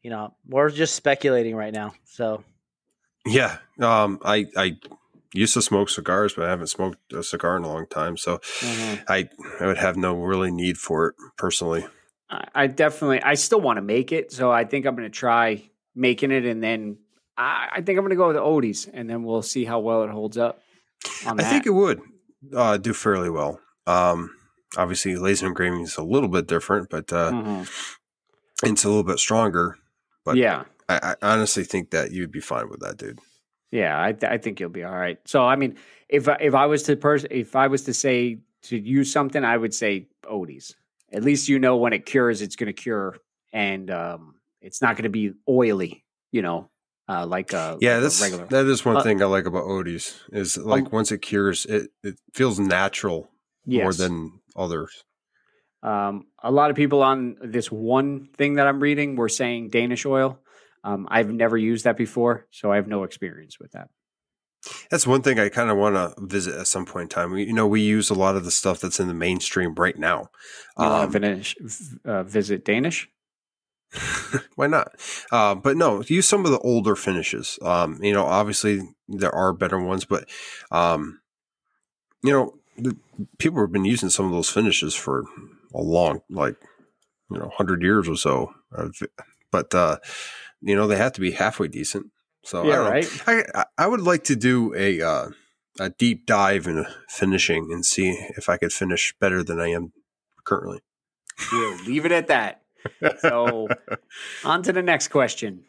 You know, we're just speculating right now. So Yeah. I used to smoke cigars, but I haven't smoked a cigar in a long time. So I would have no really need for it personally. I still want to make it. So I think I'm going to try making it. And then I think I'm going to go with the Odie's, and then we'll see how well it holds up. I think it would do fairly well. Obviously, laser engraving is a little bit different, but it's a little bit stronger. But yeah, I honestly think that you'd be fine with that, dude. Yeah, I think you'll be all right. So, I mean, if I was to say to use something, I would say Odie's. At least you know when it cures, it's going to cure, and it's not going to be oily. You know, like a regular. That is one thing I like about Odie's is like once it cures, it feels natural more than others. A lot of people on this one thing that I'm reading were saying Danish oil. I've never used that before, so I have no experience with that. That's one thing I kind of want to visit at some point in time. We use a lot of the stuff that's in the mainstream right now. You want to visit Danish? Why not? But no, use some of the older finishes. Obviously there are better ones, but people have been using some of those finishes for a long, 100 years or so. But they have to be halfway decent. So yeah, I don't know. I would like to do a deep dive into finishing and see if I could finish better than I am currently. We'll leave it at that. So on to the next question,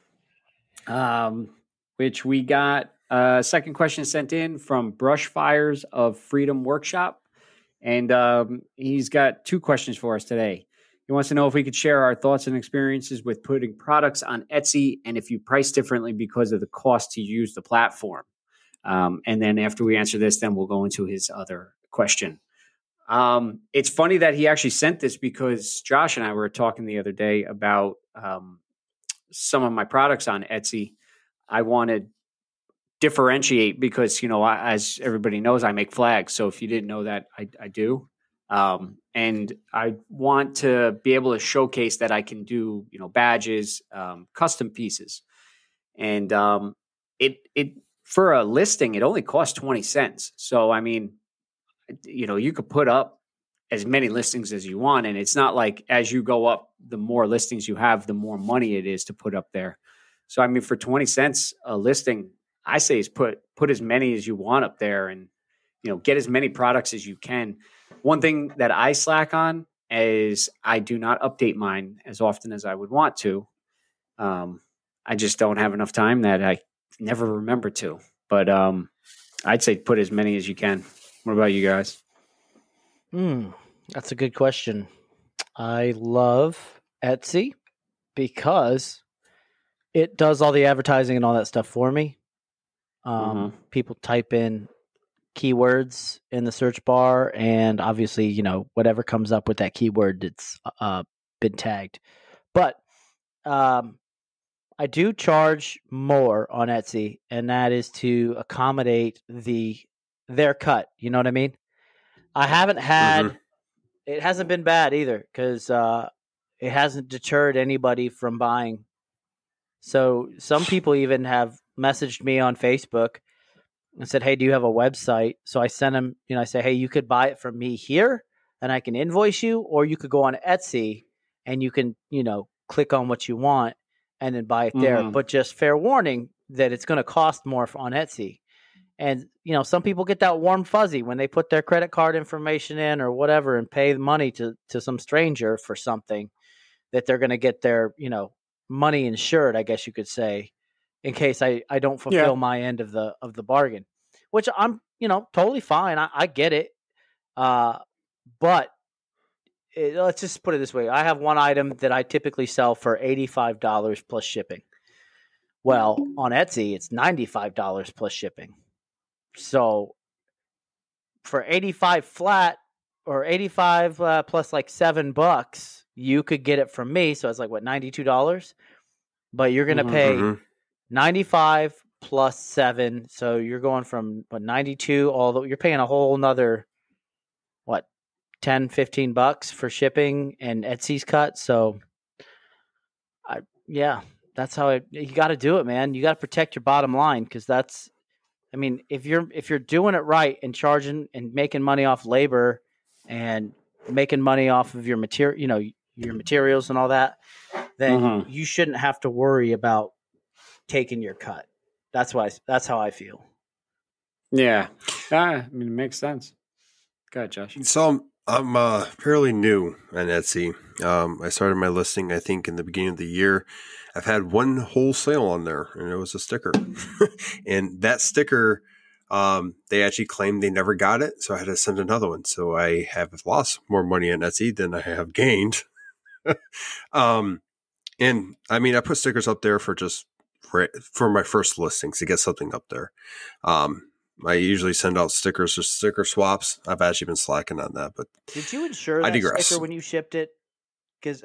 which we got a second question sent in from Brush Fires of Freedom Workshop. And he's got two questions for us today. He wants to know if we could share our thoughts and experiences with putting products on Etsy and if you price differently because of the cost to use the platform. And then after we answer this, then we'll go into his other question. It's funny that he actually sent this because Josh and I were talking the other day about some of my products on Etsy. I want to differentiate because, as everybody knows, I make flags. So if you didn't know that, I do. And I want to be able to showcase that I can do, badges, custom pieces. And it for a listing, it only costs 20 cents. So, I mean, you could put up as many listings as you want. And it's not like as you go up, the more listings you have, the more money it is to put up there. So, I mean, for 20 cents a listing, I say is put as many as you want up there and, get as many products as you can. One thing that I slack on is I do not update mine as often as I would want to. I just don't have enough time that I never remember to. But I'd say put as many as you can. What about you guys? That's a good question. I love Etsy because it does all the advertising and all that stuff for me. People type in keywords in the search bar, and obviously, whatever comes up with that keyword, it's been tagged. But I do charge more on Etsy, and that is to accommodate their cut. You know what I mean? I haven't had it hasn't been bad either because it hasn't deterred anybody from buying. So some people even have messaged me on Facebook and said, "Hey, do you have a website?" So I sent them, I say, "Hey, you could buy it from me here and I can invoice you, or you could go on Etsy and you can, click on what you want and then buy it there. But just fair warning that it's going to cost more on Etsy." And, some people get that warm fuzzy when they put their credit card information in or whatever and pay the money to some stranger for something that they're going to get their, money insured, I guess you could say, in case I don't fulfill my end of the bargain, which I'm, totally fine. I get it. But let's just put it this way. I have one item that I typically sell for $85 plus shipping. Well, on Etsy, it's $95 plus shipping. So for 85 flat or 85 plus like $7, you could get it from me. So it's like what, $92, but you're going to pay 95 plus 7. So you're going from what, 92 you're paying a whole nother what, $10-15 for shipping and Etsy's cut. So that's how you got to do it, man. You got to protect your bottom line, because that's, I mean, if you're doing it right and charging and making money off labor and making money off of your material, your materials and all that, then you shouldn't have to worry about taking your cut. That's how I feel. Yeah. I mean, it makes sense. Go ahead, Josh. So I'm fairly new on Etsy. I started my listing, I think, in the beginning of the year. I've had one whole sale on there, and it was a sticker. And that sticker, they actually claimed they never got it, so I had to send another one. So I have lost more money on Etsy than I have gained. And I mean, I put stickers up there for my first listings to get something up there. I usually send out stickers or sticker swaps. I've actually been slacking on that, but did you insure that sticker when you shipped it? Because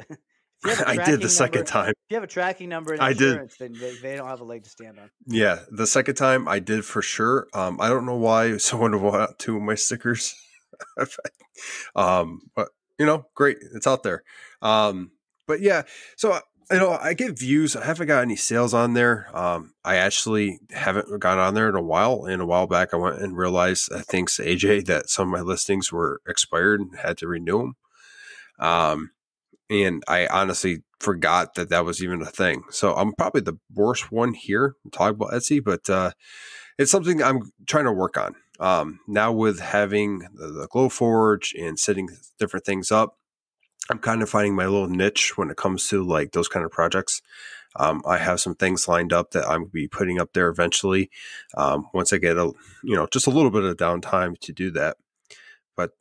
I did the second time. If you have a tracking number and insurance, then they don't have a leg to stand on. Yeah, the second time I did for sure. I don't know why someone would want 2 of my stickers. But great, it's out there. But yeah, so I get views. I haven't got any sales on there. I actually haven't gone on there in a while. And a while back, I went and realized, thanks to AJ, that some of my listings were expired and had to renew them. And I honestly forgot that was even a thing. So I'm probably the worst one here talking about Etsy, but it's something I'm trying to work on. Now with having the Glowforge and setting different things up, I'm kind of finding my little niche when it comes to like those kind of projects. I have some things lined up that I'm going to be putting up there eventually. Once I get just a little bit of downtime to do that. But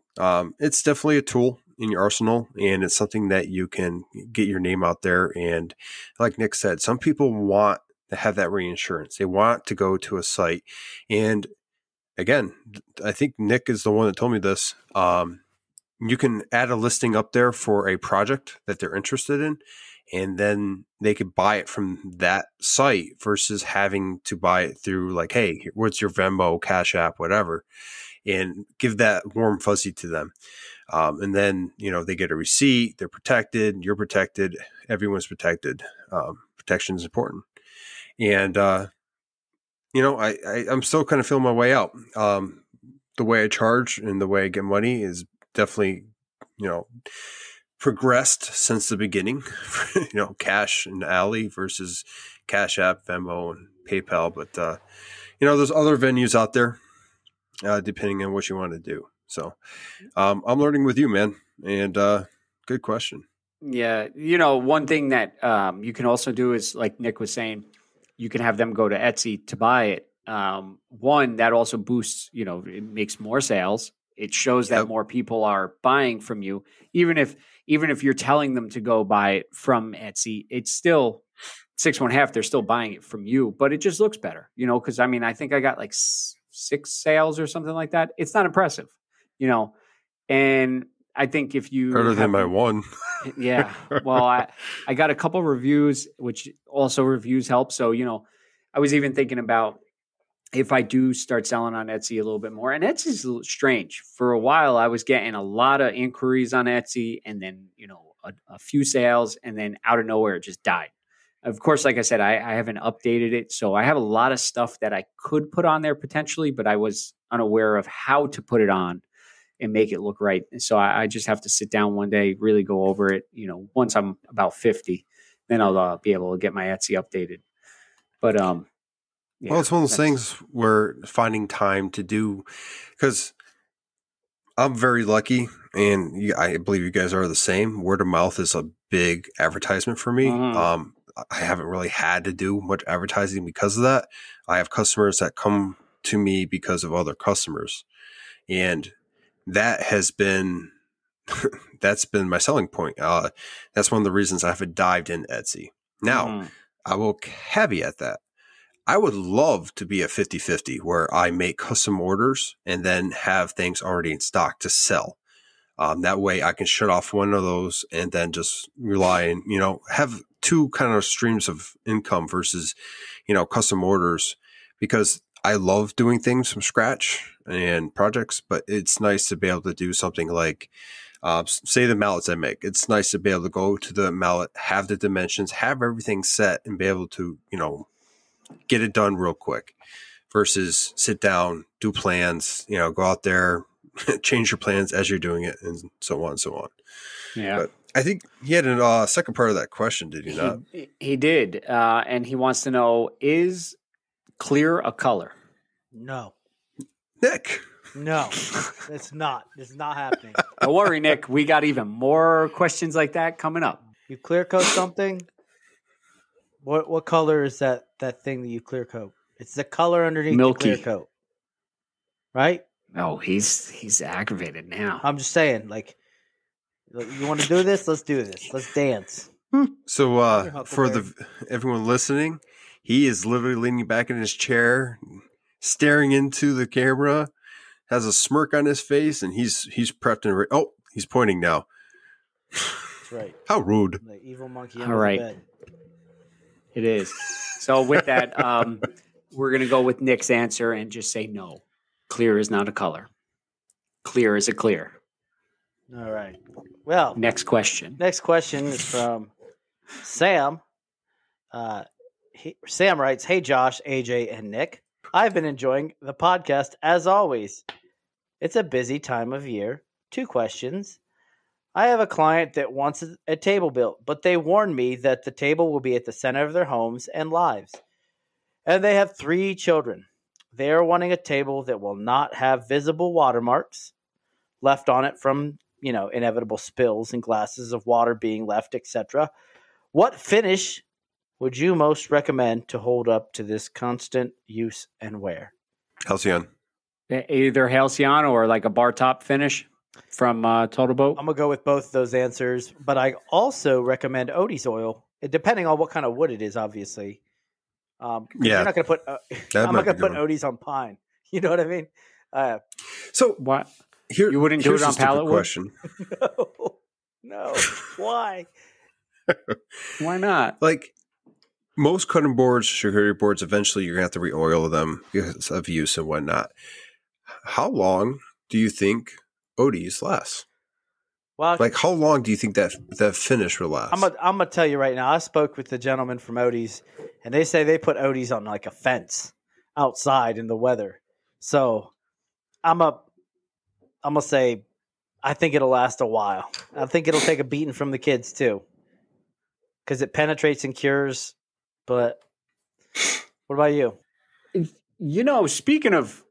it's definitely a tool in your arsenal, and it's something that you can get your name out there. And like Nick said, some people want to have that reinsurance. They want to go to a site. And again, I think Nick is the one that told me this. You can add a listing up there for a project that they're interested in, and then they could buy it from that site versus having to buy it through like, hey, what's your Venmo, Cash App, whatever, and give that warm fuzzy to them. And then, they get a receipt, they're protected, you're protected, everyone's protected. Protection is important. And, I'm still kind of feeling my way out. The way I charge and the way I get money is definitely, progressed since the beginning. Cash and Alley versus Cash App, Venmo, and PayPal. But, there's other venues out there, depending on what you want to do. So I'm learning with you, man. And good question. Yeah. One thing that you can also do is, like Nick was saying, you can have them go to Etsy to buy it. One, that also boosts, it makes more sales. It shows that more people are buying from you. Even if you're telling them to go buy it from Etsy, it's still 6.5. They're still buying it from you, but it just looks better, because I think I got like 6 sales or something like that. It's not impressive, and I think if you better than my one. Yeah. Well, I got a couple reviews, which also reviews help. So, I was even thinking about if I do start selling on Etsy a little bit more. And Etsy's a little strange. For a while, I was getting a lot of inquiries on Etsy, and then, a few sales, and then out of nowhere, it just died. Of course, like I said, I haven't updated it. So I have a lot of stuff that I could put on there potentially, but I was unaware of how to put it on and make it look right. And so I just have to sit down one day, really go over it. Once I'm about 50, then I'll be able to get my Etsy updated. But, well, it's one of those things where finding time to do, because I'm very lucky, and I believe you guys are the same. Word of mouth is a big advertisement for me. I haven't really had to do much advertising because of that. I have customers that come to me because of other customers, and that has been that's been my selling point. That's one of the reasons I haven't dived in Etsy. Now, I will caveat that I would love to be a 50-50 where I make custom orders and then have things already in stock to sell. That way I can shut off one of those and then just rely and, have two kind of streams of income versus, custom orders, because I love doing things from scratch and projects, but it's nice to be able to do something like, say the mallets I make. It's nice to be able to go to the mallet, have the dimensions, have everything set, and be able to, get it done real quick versus sit down, do plans, go out there, change your plans as you're doing it, and so on and so on. Yeah. But I think he had a second part of that question, did he not? He did. And he wants to know, is clear a color? No. Nick. No, it's not. It's not happening. Don't worry, Nick. We got even more questions like that coming up. You clear coat something? What color is that thing that you clear coat? It's the color underneath Milky. the clear coat. Right? Oh, he's aggravated now. I'm just saying, like, you want to do this? Let's do this. Let's dance. So for everyone listening, he is literally leaning back in his chair, staring into the camera, has a smirk on his face, and he's prepped and ready. Oh, he's pointing now. That's right. How rude. The evil monkey All under right. the bed. It is. So with that, we're going to go with Nick's answer and just say no. Clear is not a color. Clear is a clear. All right. Well, Next question. next question is from Sam. Sam writes, "Hey Josh, AJ, and Nick. I've been enjoying the podcast as always. It's a busy time of year. 2 questions. I have a client that wants a table built, but they warn me that the table will be at the center of their homes and lives. And they have 3 children. They are wanting a table that will not have visible watermarks left on it from, inevitable spills and glasses of water being left, etc. What finish would you most recommend to hold up to this constant use and wear?" Halcyon. Either Halcyon or like a bar top finish from Totalboat. I'm going to go with both of those answers, but I also recommend Odie's oil, depending on what kind of wood it is, obviously. Yeah. You're not going to put, I'm not going to put one. Odie's on pine. You know what I mean? So What? here, You wouldn't do here's it on a stupid pallet wood? question. No. Why? Why not? Like most cutting boards, charcuterie boards, eventually you're going to have to re-oil them because of use and whatnot. How long do you think Odie's last? Well, Like, how long do you think that finish will last? I'm gonna tell you right now. I spoke with the gentleman from Odie's, and they say they put Odie's on like a fence outside in the weather. So I'm gonna say I think it'll last a while. I think it'll take a beating from the kids too, because it penetrates and cures. But what about you? Speaking of,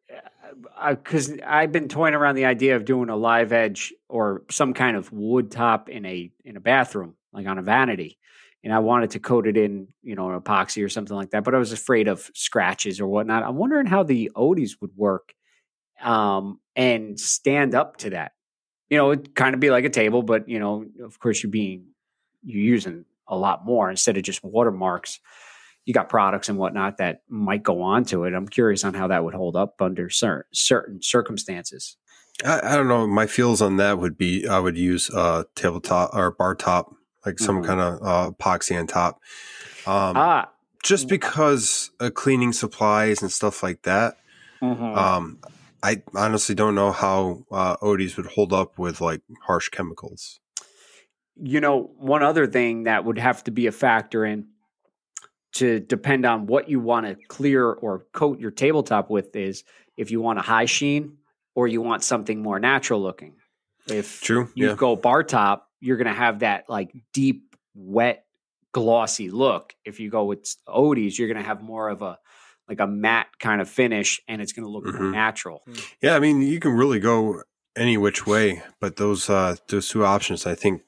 because I've been toying around the idea of doing a live edge or some kind of wood top in a bathroom, like on a vanity, and I wanted to coat it in, an epoxy or something like that. But I was afraid of scratches or whatnot. I'm wondering how the Odie's would work and stand up to that. It'd kind of be like a table, but of course you're using a lot more instead of just watermarks. You got products and whatnot that might go on to it. I'm curious on how that would hold up under certain circumstances. I don't know. My feels on that would be I would use tabletop or bar top, like some kind of epoxy on top. Just because of cleaning supplies and stuff like that. I honestly don't know how Odie's would hold up with like harsh chemicals. One other thing that would have to be a factor in to depend on what you want to clear or coat your tabletop with is if you want a high sheen or you want something more natural looking. If you go bar top, you're going to have that like deep, wet, glossy look. If you go with Odie's, you're going to have more of a matte kind of finish, and it's going to look more natural. Yeah, I mean, you can really go any which way, but those 2 options, I think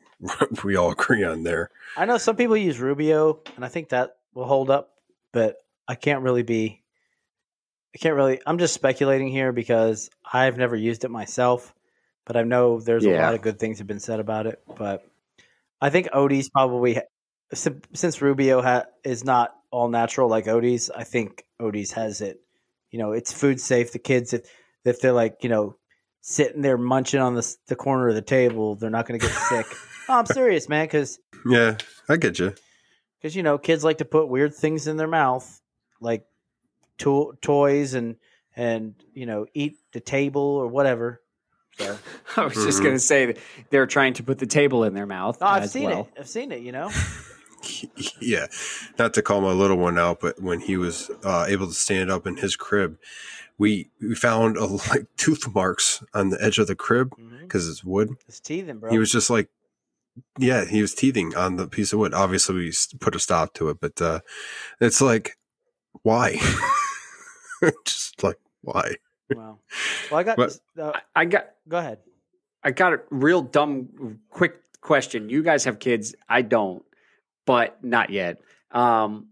we all agree on there. I know some people use Rubio, and I think that will hold up, but I'm just speculating here because I've never used it myself, but I know there's a lot of good things have been said about it. But I think Odie's probably, since Rubio is not all natural like Odie's, I think Odie's has it. It's food safe. The kids, if they're like, sitting there munching on the corner of the table, they're not going to get sick. Oh, I'm serious, man, because Yeah, I get you. Because kids like to put weird things in their mouth, like toys and eat the table or whatever. So I was just going to say that they're trying to put the table in their mouth. Oh, I've seen it. I've seen it. Yeah, not to call my little one out, but when he was able to stand up in his crib, we found like tooth marks on the edge of the crib because it's wood. It's teething, bro. He was just like, yeah, he was teething on the piece of wood. Obviously, we put a stop to it, but it's like, why? Just like, why? Wow. Well, I got. Go ahead. I got a real dumb, quick question. You guys have kids. I don't, but not yet. Do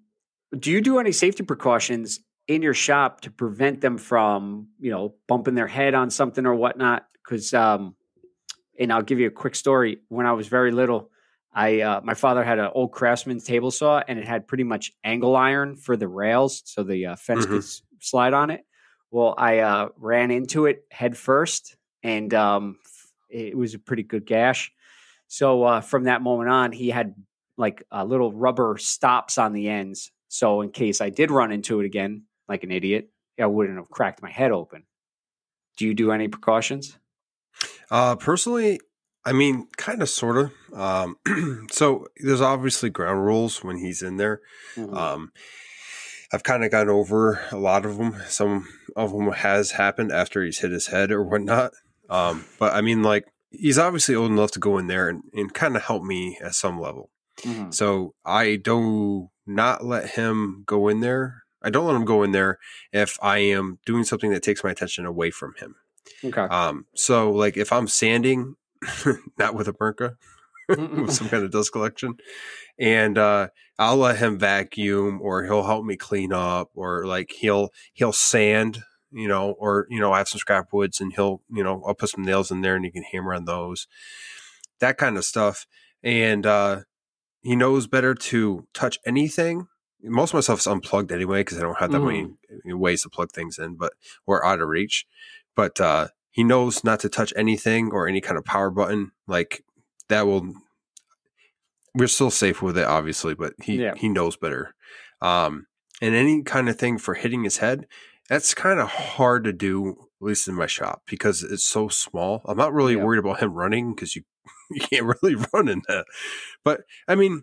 you do any safety precautions in your shop to prevent them from, bumping their head on something or whatnot? Because, and I'll give you a quick story. When I was very little, my father had an old Craftsman's table saw, and it had pretty much angle iron for the rails, so the fence could slide on it. Well, I ran into it head first, and it was a pretty good gash. So from that moment on, he had like little rubber stops on the ends. So in case I did run into it again, like an idiot, I wouldn't have cracked my head open. Do you do any precautions? Personally, I mean, kind of, sort of. So there's obviously ground rules when he's in there. I've kind of gotten over a lot of them. Some of them has happened after he's hit his head or whatnot. But I mean, like, he's obviously old enough to go in there and kind of help me at some level. So I do not let him go in there. I don't let him go in there if I am doing something that takes my attention away from him. Okay. So like if I'm sanding, not with a Bernka, with some kind of dust collection, and I'll let him vacuum, or he'll help me clean up, or like he'll sand, or I have some scrap woods, and I'll put some nails in there, and you can hammer on those, that kind of stuff. And he knows better to touch anything. Most of my stuff is unplugged anyway, because I don't have that many ways to plug things in, or out of reach. But he knows not to touch anything or any kind of power button. Like that will. We're still safe with it, obviously, but he knows better. And any kind of thing for hitting his head, that's kind of hard to do, at least in my shop, because it's so small. I'm not really worried about him running, because you can't really run in that. But I mean,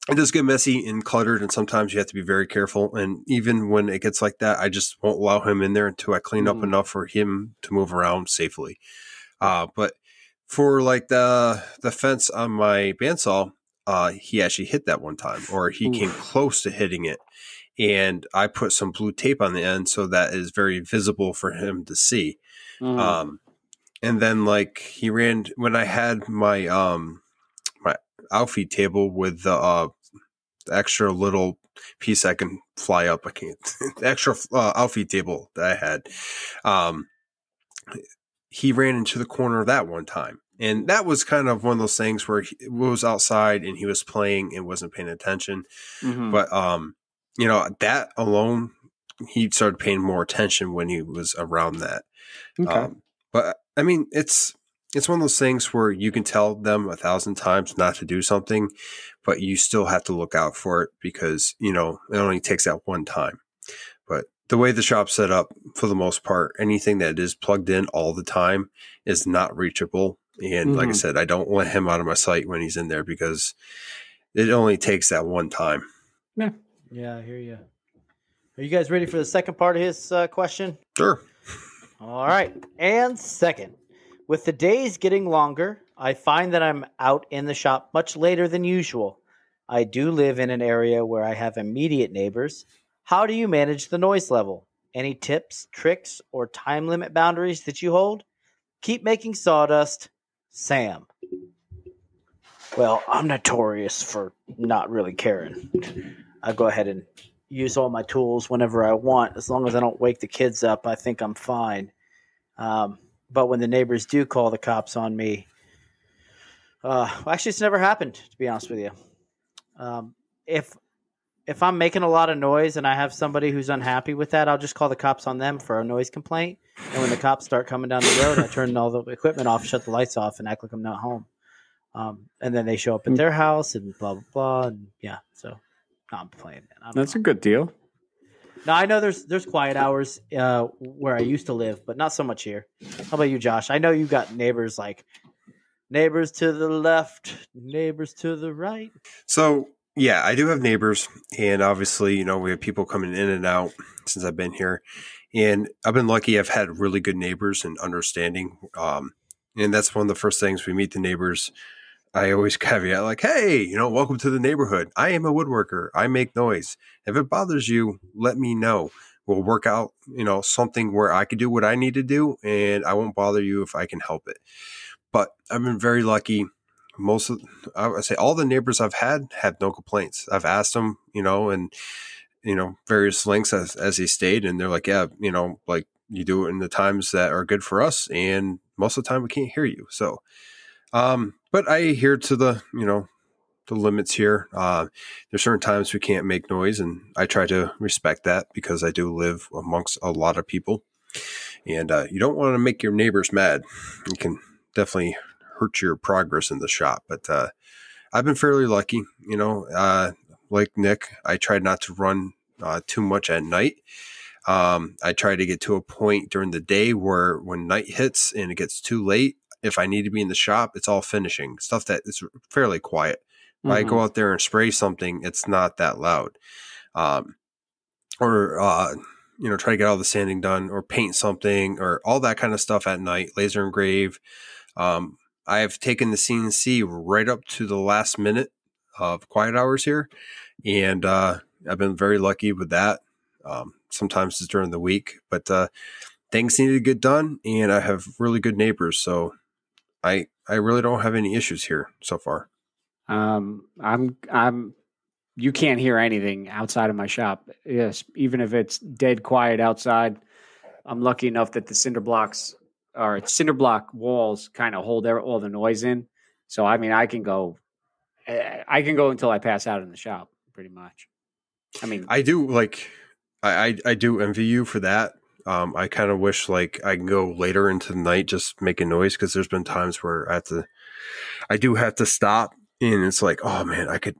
it does get messy and cluttered, and sometimes you have to be very careful. And even when it gets like that, I just won't allow him in there until I clean up enough for him to move around safely. But for like the fence on my bandsaw, he actually hit that one time, or he came close to hitting it. And I put some blue tape on the end so that is very visible for him to see. And then like he ran when I had my my outfeed table with the extra little piece I can fly up. I can't. The extra outfeed table that I had. He ran into the corner of that one time. And that was kind of one of those things where he was outside and he was playing and wasn't paying attention. But, that alone, he started paying more attention when he was around that. Okay. But I mean, it's one of those things where you can tell them 1,000 times not to do something, but you still have to look out for it, because, it only takes that one time. But the way the shop's set up, for the most part, anything that is plugged in all the time is not reachable. And like I said, I don't let him out of my sight when he's in there, because it only takes that one time. Yeah, I hear you. Are you guys ready for the second part of his question? Sure. All right. And second, with the days getting longer, I find that I'm out in the shop much later than usual. I do live in an area where I have immediate neighbors. How do you manage the noise level? Any tips, tricks, or time limit boundaries that you hold? Keep making sawdust, Sam. Well, I'm notorious for not really caring. I go ahead and use all my tools whenever I want. As long as I don't wake the kids up, I think I'm fine. But when the neighbors do call the cops on me, actually, it's never happened, to be honest with you. If if I'm making a lot of noise and I have somebody who's unhappy with that, I'll just call the cops on them for a noise complaint. And when the cops start coming down the road, I turn all the equipment off, shut the lights off, and act like I'm not home. And then they show up at their house and blah, blah, blah. And yeah, so no, I'm playing. That's a good deal. Now, I know there's quiet hours where I used to live, but not so much here. How about you, Josh? I know you got neighbors like neighbors to the left, neighbors to the right. So, yeah, I do have neighbors. And obviously, you know, we have people coming in and out since I've been here. And I've been lucky. I've had really good neighbors and understanding. And that's one of the first things we meet the neighbors. I always caveat like, hey, you know, welcome to the neighborhood. I am a woodworker. I make noise. If it bothers you, let me know. We'll work out, you know, something where I can do what I need to do, and I won't bother you if I can help it. But I've been very lucky. I would say all the neighbors I've had have no complaints. I've asked them, you know, and, you know, various lengths as they stayed. And they're like, yeah, you know, like you do it in the times that are good for us. And most of the time we can't hear you. So, but I adhere to the, you know, the limits here. There's certain times we can't make noise, and I try to respect that because I do live amongst a lot of people. And you don't want to make your neighbors mad. You can definitely hurt your progress in the shop. But I've been fairly lucky, you know. Like Nick, I tried not to run too much at night. I try to get to a point during the day where when night hits and it gets too late, if I need to be in the shop, it's all finishing stuff that is fairly quiet. If I go out there and spray something, it's not that loud. You know, try to get all the sanding done or paint something or all that kind of stuff at night, laser engrave. I have taken the CNC right up to the last minute of quiet hours here. And I've been very lucky with that. Sometimes it's during the week, but things need to get done, and I have really good neighbors. So I really don't have any issues here so far. You can't hear anything outside of my shop. Yes. Even if it's dead quiet outside, I'm lucky enough that the cinder block walls kind of hold all the noise in. So, I mean, I can go until I pass out in the shop pretty much. I mean, I do envy you for that. I kind of wish like I can go later into the night just making noise, because there's been times where I do have to stop, and it's like, oh man, I could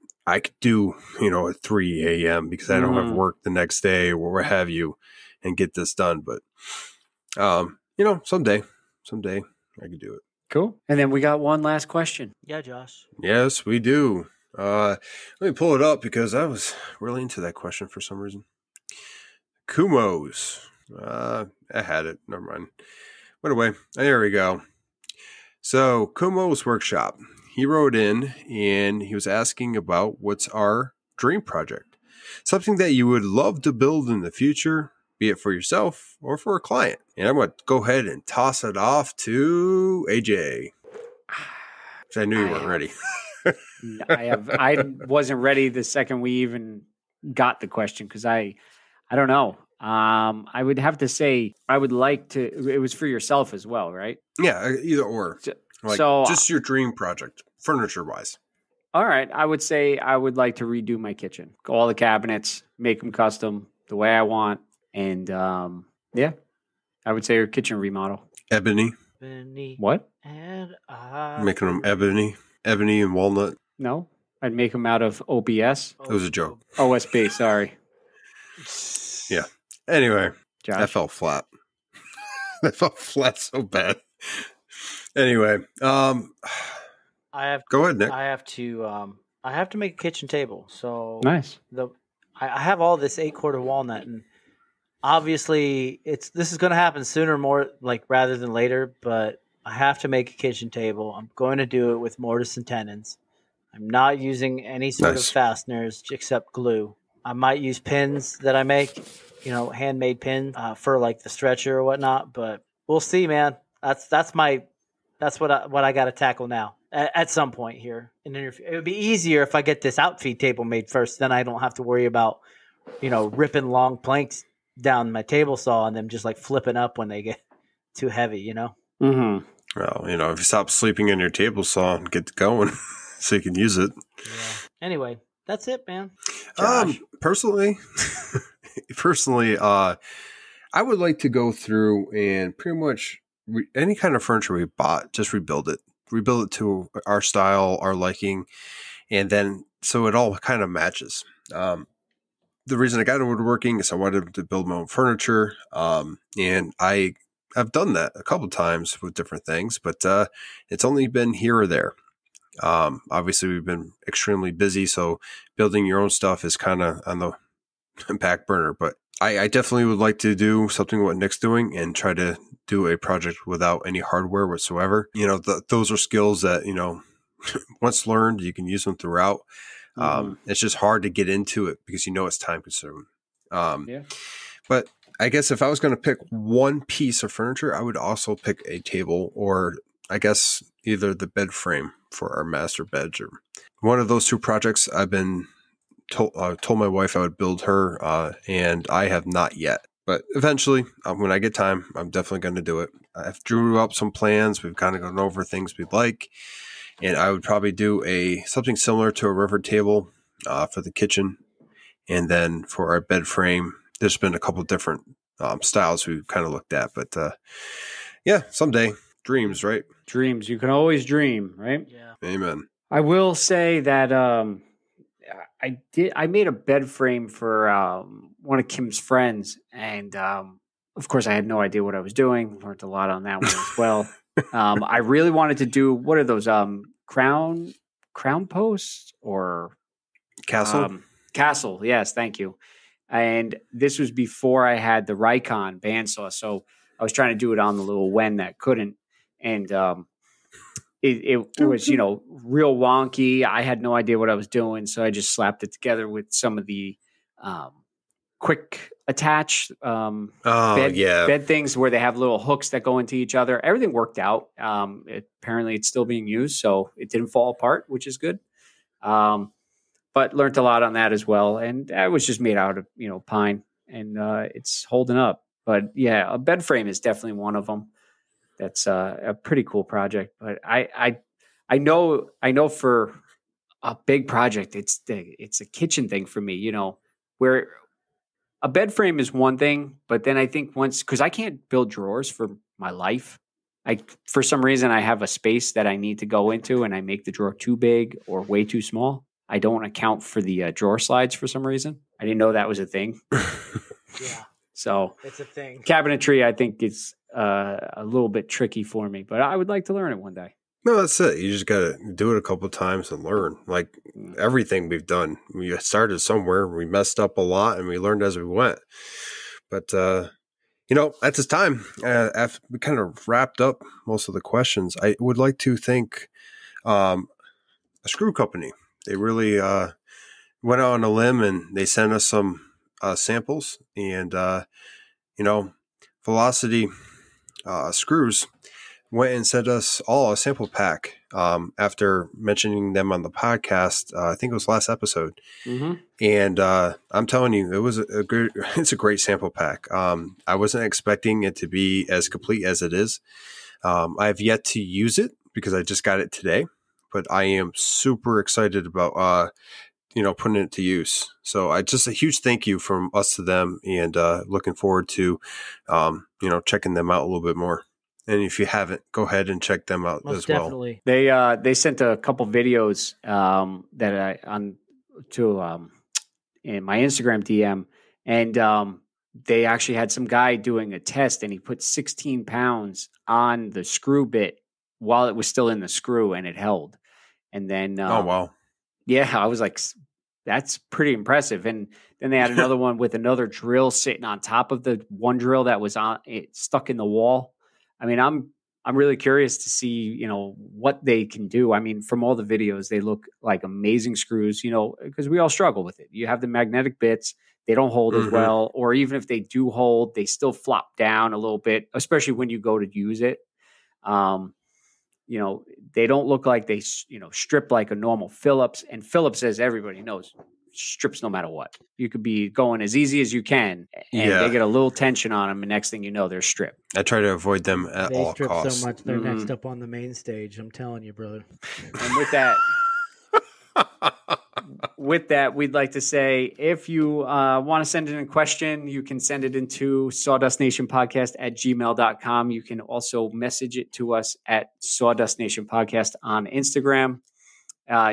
do, you know, at 3 a.m. because I don't have work the next day or what have you, and get this done. But you know, someday I can do it. Cool. And then we got one last question. Yeah, Josh. Yes, we do. Let me pull it up because I was really into that question for some reason. Kumos. I had it. Never mind. Went away. There we go. So, kumos.workshop. He wrote in and he was asking about what's our dream project. Something that you would love to build in the future, be it for yourself or for a client. And I'm going to go ahead and toss it off to AJ. I knew you weren't ready. I wasn't ready the second we even got the question because I don't know. I would have to say I would like to. It was for yourself as well, right? Yeah, either or. So just your dream project, furniture wise. All right, I would say I would like to redo my kitchen, all the cabinets, make them custom the way I want, and yeah, I would say your kitchen remodel. Ebony. What? And making them ebony and walnut. No, I'd make them out of OBS. It was a joke. OSB, sorry. Yeah. Anyway, Josh. That fell flat. That fell flat so bad. Anyway, go ahead, Nick. I have to make a kitchen table. So nice. I have all this 8-quarter walnut, and obviously this is going to happen sooner, more like rather than later. But I have to make a kitchen table. I'm going to do it with mortise and tenons. I'm not using any sort of fasteners except glue. I might use pins that I make, you know, handmade pins for like the stretcher or whatnot. But we'll see, man. That's what I got to tackle now at some point here. And it would be easier if I get this outfeed table made first. Then I don't have to worry about, you know, ripping long planks down my table saw and them just like flipping up when they get too heavy, you know? Mm-hmm. Well, you know, if you stop sleeping in your table saw and get going so you can use it. Yeah. Anyway, That's it, man. Josh? Personally, I would like to go through and pretty much any kind of furniture we bought, just rebuild it to our style, our liking, and then so it all kind of matches. The reason I got into woodworking is I wanted to build my own furniture, and I've done that a couple of times with different things, but it's only been here or there. Obviously, we've been extremely busy, so building your own stuff is kind of on the back burner, but I definitely would like to do something what Nick's doing and try to do a project without any hardware whatsoever. You know, those are skills that, you know, once learned, you can use them throughout. It's just hard to get into it because, you know, it's time consuming. But I guess if I was going to pick one piece of furniture, I would also pick a table, or I guess either the bed frame for our master bedroom. One of those two projects I've been told my wife I would build her, and I have not yet. But eventually, when I get time, I'm definitely going to do it. I've drew up some plans. We've kind of gone over things we'd like, and I would probably do something similar to a river table for the kitchen, and then for our bed frame, there's been a couple different styles we've kind of looked at. But yeah, someday, dreams, right? Dreams. You can always dream, right? Yeah. Amen. I will say that I made a bed frame for one of Kim's friends, and of course I had no idea what I was doing. Learned a lot on that one as well. I really wanted to do, what are those, crown posts or Castle? Castle, yes, thank you. And this was before I had the Rikon bandsaw, so I was trying to do it on the little Wen that couldn't, and it was, you know, real wonky. I had no idea what I was doing, so I just slapped it together with some of the quick attach bed things where they have little hooks that go into each other. Everything worked out. Apparently, it's still being used, so it didn't fall apart, which is good. But learned a lot on that as well, and it was just made out of, you know, pine, and it's holding up. But yeah, a bed frame is definitely one of them. That's a pretty cool project, but I know for a big project, it's a kitchen thing for me, you know, where a bed frame is one thing, but then I think because I can't build drawers for my life, for some reason I have a space that I need to go into, and I make the drawer too big or way too small. I don't account for the drawer slides for some reason. I didn't know that was a thing. Yeah. So it's a thing. Cabinetry, I think it's a little bit tricky for me, but I would like to learn it one day. No, that's it. You just got to do it a couple of times and learn. Like everything we've done, we started somewhere, we messed up a lot, and we learned as we went. But, you know, at this time, after we kind of wrapped up most of the questions, I would like to thank a screw company. They really went out on a limb, and they sent us some samples, and, you know, Velocity screws went and sent us all a sample pack after mentioning them on the podcast. I think it was last episode. Mm-hmm. And I'm telling you, it's a great sample pack. I wasn't expecting it to be as complete as it is. I have yet to use it because I just got it today, but I am super excited about you know, putting it to use. So just a huge thank you from us to them, and looking forward to, you know, checking them out a little bit more. And if you haven't, go ahead and check them out as well. Definitely. They sent a couple videos that in my Instagram DM, and they actually had some guy doing a test, and he put 16 pounds on the screw bit while it was still in the screw, and it held. And then oh wow. Yeah, I was like, that's pretty impressive. And then they had another one with another drill sitting on top of the one drill that was stuck in the wall. I mean, I'm really curious to see, you know, what they can do. I mean, from all the videos, they look like amazing screws, you know, because we all struggle with it. You have the magnetic bits, they don't hold as well, or even if they do hold, they still flop down a little bit, especially when you go to use it. You know, they don't look like they, you know, strip like a normal Phillips. And Phillips, as everybody knows, strips no matter what. You could be going as easy as you can, and they get a little tension on them, and next thing you know, they're stripped. I try to avoid them at all costs. They strip so much, they're next up on the main stage. I'm telling you, brother. And with that, with that, we'd like to say if you want to send in a question, you can send it into sawdustnationpodcast@gmail.com. You can also message it to us at Sawdust Nation Podcast on Instagram.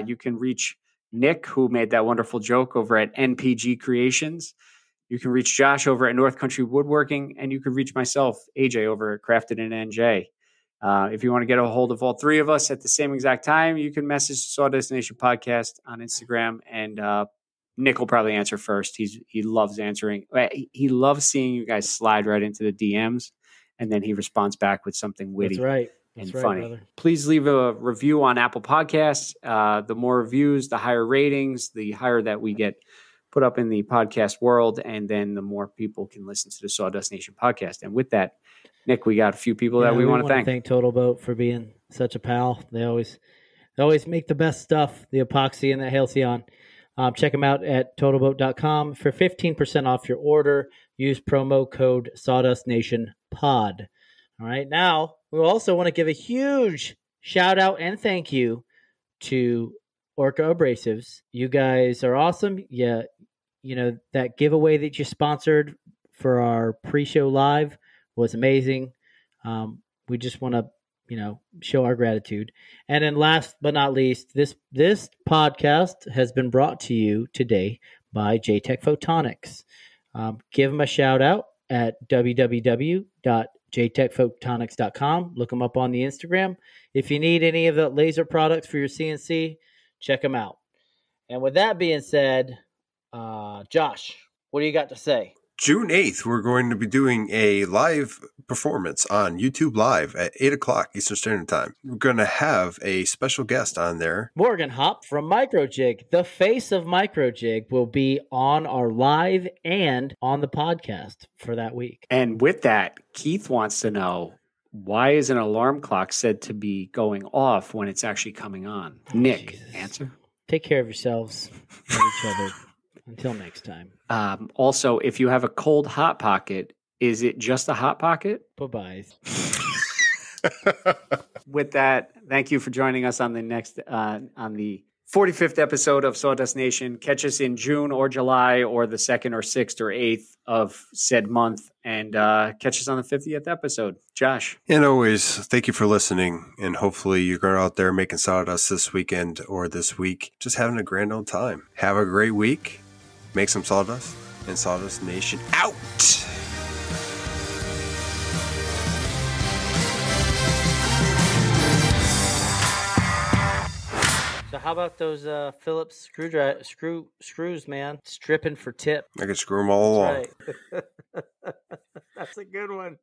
You can reach Nick, who made that wonderful joke, over at NPG Creations. You can reach Josh over at North Country Woodworking, and you can reach myself, AJ, over at Crafted in NJ. If you want to get a hold of all three of us at the same exact time, you can message Sawdust Nation Podcast on Instagram, and Nick will probably answer first. He loves answering. He loves seeing you guys slide right into the DMs, and then he responds back with something witty. That's right. And That's right, funny. brother. Please leave a review on Apple Podcasts. The more reviews, the higher ratings, the higher that we get put up in the podcast world, and then the more people can listen to the Sawdust Nation podcast. And with that, Nick, we got a few people that we want to thank. Thank Totalboat for being such a pal. They always make the best stuff, the epoxy and the Halcyon. Check them out at totalboat.com for 15% off your order. Use promo code SawdustNationPod. All right, now we also want to give a huge shout out and thank you to Orca Abrasives. You guys are awesome. Yeah, that giveaway that you sponsored for our pre-show live was amazing. We just want to, show our gratitude. And then last but not least, this podcast has been brought to you today by Jtechphotonics. Give them a shout out at www.jtechphotonics.com. Look them up on the Instagram. If you need any of the laser products for your CNC, check them out. And with that being said, Josh, what do you got to say? June 8th, we're going to be doing a live performance on YouTube Live at 8 o'clock Eastern Standard Time. We're going to have a special guest on there. Morgan Hop from Microjig. The face of Microjig will be on our live and on the podcast for that week. And with that, Keith wants to know, why is an alarm clock said to be going off when it's actually coming on? Nick, Jesus. Answer. Take care of yourselves and each other. Until next time. Also, if you have a cold Hot Pocket, is it just a Hot Pocket? Bye-bye. With that, thank you for joining us on the next on the 45th episode of Sawdust Nation. Catch us in June or July or the 2nd or 6th or 8th of said month, and catch us on the 50th episode. Josh. And always, thank you for listening, and hopefully you're out there making sawdust this weekend or this week, just having a grand old time. Have a great week. Make some sawdust, and Sawdust Nation out! So how about those Phillips screws, man? Stripping for tip. I can screw them all along. That's right. That's a good one.